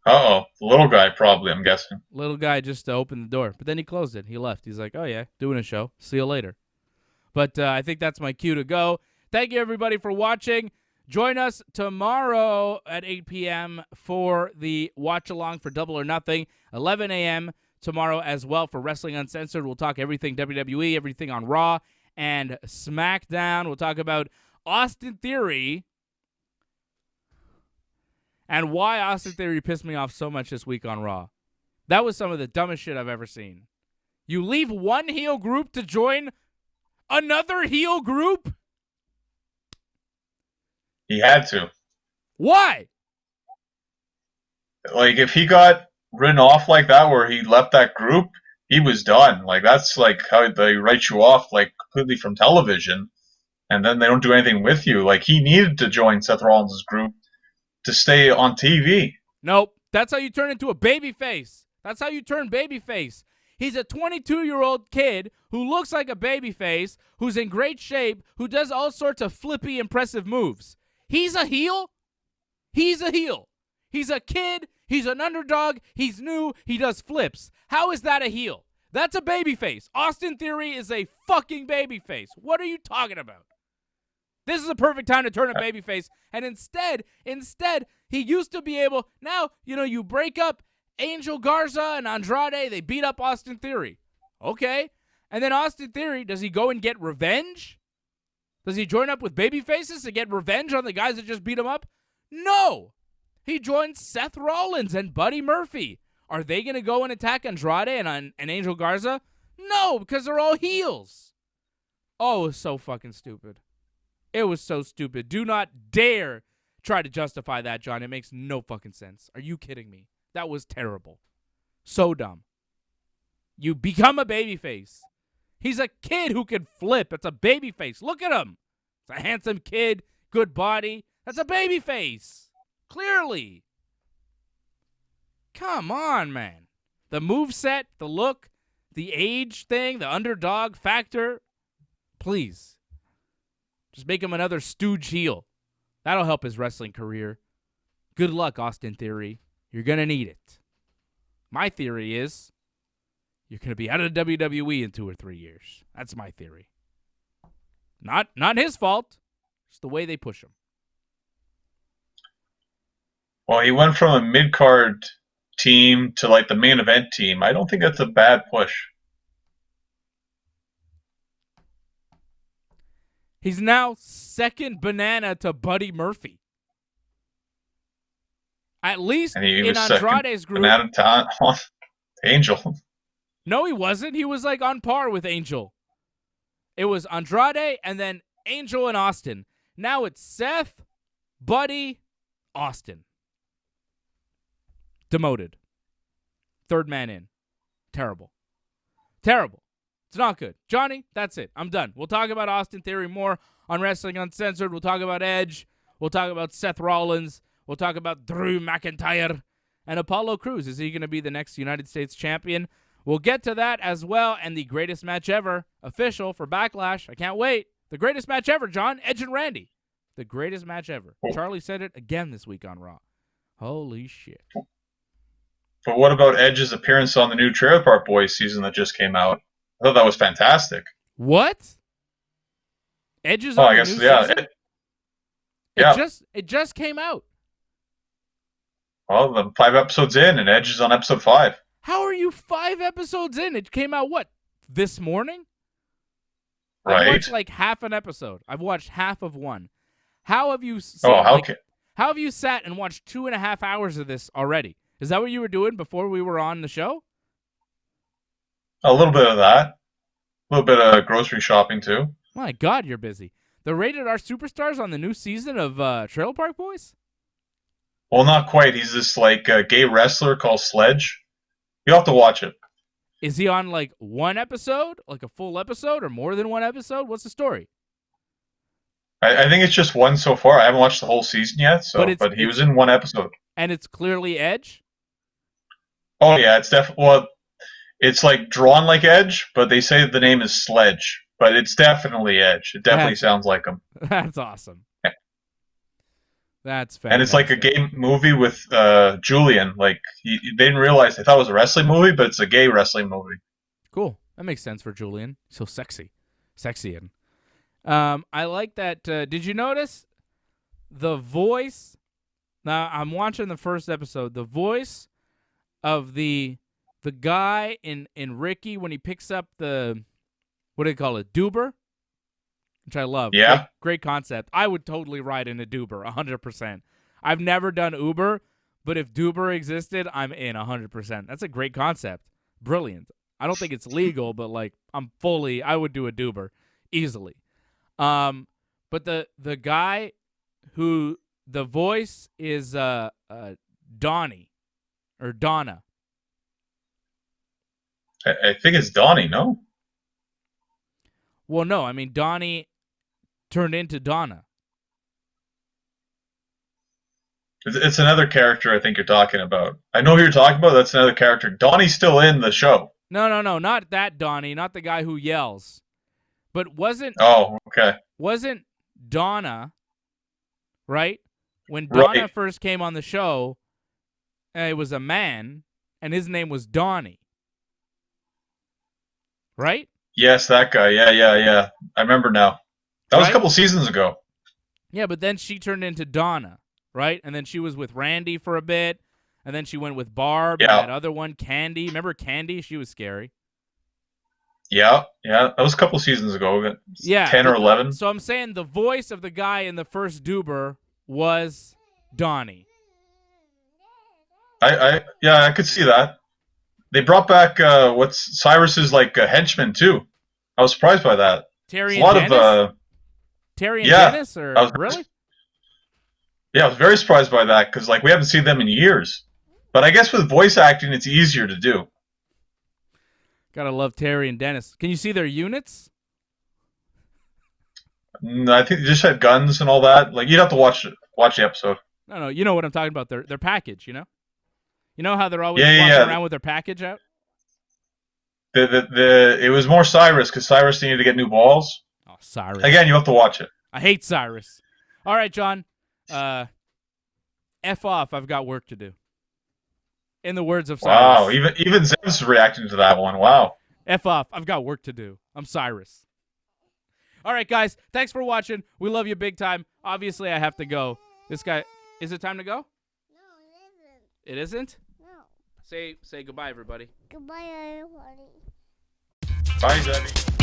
Speaker 2: Uh-oh. The little guy probably, I'm guessing.
Speaker 1: Little guy just opened the door. But then he closed it. He left. He's like, oh, yeah, doing a show. See you later. But I think that's my cue to go. Thank you, everybody, for watching. Join us tomorrow at 8 p.m. for the watch-along for Double or Nothing. 11 a.m. tomorrow as well for Wrestling Uncensored. We'll talk everything WWE, everything on Raw and SmackDown. We'll talk about Austin Theory and why Austin Theory pissed me off so much this week on Raw. That was some of the dumbest shit I've ever seen. You leave one heel group to join another heel group?
Speaker 2: He had to.
Speaker 1: Why?
Speaker 2: Like, if he got written off like that, where he left that group, he was done. Like, that's like how they write you off, like, completely from television, and then they don't do anything with you. Like, he needed to join Seth Rollins' group to stay on TV.
Speaker 1: Nope. That's how you turn into a babyface. That's how you turn babyface. He's a 22-year-old kid who looks like a babyface, who's in great shape, who does all sorts of flippy, impressive moves. He's a heel? He's a heel. He's a kid. He's an underdog. He's new. He does flips. How is that a heel? That's a babyface. Austin Theory is a fucking babyface. What are you talking about? This is a perfect time to turn a babyface. And instead, he used to be able, now, you break up Angel Garza and Andrade. They beat up Austin Theory. Okay. And then Austin Theory, does he go and get revenge? Does he join up with babyfaces to get revenge on the guys that just beat him up? No. He joins Seth Rollins and Buddy Murphy. Are they going to go and attack Andrade and Angel Garza? No, because they're all heels. Oh, it was so fucking stupid. It was so stupid. Do not dare try to justify that, John. It makes no fucking sense. Are you kidding me? That was terrible. So dumb. You become a babyface. He's a kid who can flip. It's a babyface. Look at him. It's a handsome kid, good body. That's a babyface. Clearly. Come on, man. The moveset, the look, the age thing, the underdog factor. Please. Just make him another stooge heel. That'll help his wrestling career. Good luck, Austin Theory. You're going to need it. My theory is you're going to be out of WWE in 2 or 3 years. That's my theory. Not his fault. It's the way they push him.
Speaker 2: Well, he went from a mid-card team to, like, the main event team. I don't think that's a bad push.
Speaker 1: He's now second banana to Buddy Murphy. At least in Andrade's group.
Speaker 2: Banana to Angel.
Speaker 1: No, he wasn't. He was like on par with Angel. It was Andrade and then Angel and Austin. Now it's Seth, Buddy, Austin. Demoted. Third man in. Terrible. Terrible. It's not good. Johnny, that's it. I'm done. We'll talk about Austin Theory more on Wrestling Uncensored. We'll talk about Edge. We'll talk about Seth Rollins. We'll talk about Drew McIntyre and Apollo Crews. Is he going to be the next United States champion? We'll get to that as well. And the greatest match ever, official for Backlash. I can't wait. The greatest match ever, John. Edge and Randy. The greatest match ever. Charlie said it again this week on Raw. Holy shit.
Speaker 2: But what about Edge's appearance on the new Trailer Park Boys season that just came out? I thought that was fantastic.
Speaker 1: What? Edge is
Speaker 2: Oh,
Speaker 1: on
Speaker 2: I
Speaker 1: the
Speaker 2: guess,
Speaker 1: new
Speaker 2: yeah.
Speaker 1: season?
Speaker 2: Yeah.
Speaker 1: It just came out.
Speaker 2: Well, the 5 episodes in, and Edge is on episode 5.
Speaker 1: How are you 5 episodes in? It came out, what, this morning?
Speaker 2: Right.
Speaker 1: I've watched like half an episode. I've watched half of one. How have you how have you sat and watched 2.5 hours of this already? Is that what you were doing before we were on the show?
Speaker 2: A little bit of that. A little bit of grocery shopping, too.
Speaker 1: My God, you're busy. The Rated R Superstars on the new season of Trailer Park Boys?
Speaker 2: Well, not quite. He's this, gay wrestler called Sledge. You have to watch it.
Speaker 1: Is he on, like, one episode? Like a full episode or more than one episode? What's the story?
Speaker 2: I think it's just one so far. I haven't watched the whole season yet, but he was in one episode.
Speaker 1: And it's clearly Edge?
Speaker 2: Oh, yeah, it's definitely... Well, it's, drawn like Edge, but they say the name is Sledge. But it's definitely Edge. It definitely sounds like him.
Speaker 1: That's awesome.
Speaker 2: Yeah.
Speaker 1: That's fantastic.
Speaker 2: And it's like a gay movie with Julian. They didn't realize. They thought it was a wrestling movie, but it's a gay wrestling movie.
Speaker 1: Cool. That makes sense for Julian. So sexy. Sexy. I like that. Did you notice the voice? Now, I'm watching the first episode. The voice of the guy in Ricky when he picks up the, what do they call it, Duber? Which I love.
Speaker 2: Yeah.
Speaker 1: Great concept. I would totally ride in a Duber, 100%. I've never done Uber, but if Duber existed, I'm in 100%. That's a great concept. Brilliant. I don't think it's legal, but I would do a Duber easily. But the guy who the voice is Donnie or Donna.
Speaker 2: I think it's Donnie, no?
Speaker 1: Well, no. I mean, Donnie turned into Donna.
Speaker 2: It's another character I think you're talking about. I know who you're talking about. That's another character. Donnie's still in the show.
Speaker 1: No. Not that Donnie. Not the guy who yells. But wasn't...
Speaker 2: Oh, okay.
Speaker 1: Wasn't Donna, right? When Donna first came on the show, it was a man, and his name was Donnie. Right?
Speaker 2: Yes, that guy. Yeah. I remember now. That was a couple seasons ago.
Speaker 1: Yeah, but then she turned into Donna, right? And then she was with Randy for a bit, and then she went with Barb and that other one, Candy. Remember Candy? She was scary.
Speaker 2: Yeah. That was a couple seasons ago. Yeah. 10 or 11.
Speaker 1: So I'm saying the voice of the guy in the first Duber was Donnie.
Speaker 2: I could see that. They brought back what's Cyrus's henchman too. I was surprised by that.
Speaker 1: Terry and Dennis? Terry and Dennis? Really?
Speaker 2: Yeah, I was very surprised by that because we haven't seen them in years. But I guess with voice acting, it's easier to do.
Speaker 1: Gotta love Terry and Dennis. Can you see their units?
Speaker 2: I think they just had guns and all that. You'd have to watch the episode.
Speaker 1: No, you know what I'm talking about. Their package, you know? You know how they're always walking around with their package out?
Speaker 2: It was more Cyrus because Cyrus needed to get new balls.
Speaker 1: Oh, Cyrus.
Speaker 2: Again, you have to watch it.
Speaker 1: I hate Cyrus. All right, John. F off. I've got work to do. In the words of Cyrus.
Speaker 2: Wow, even Zev's reacting to that one. Wow.
Speaker 1: F off. I've got work to do. I'm Cyrus. All right, guys. Thanks for watching. We love you big time. Obviously, I have to go. This guy. Is it time to go?
Speaker 3: No,
Speaker 1: it isn't. It isn't?
Speaker 3: No.
Speaker 1: Say goodbye, everybody.
Speaker 3: Goodbye, everybody.
Speaker 2: Bye, Zevi.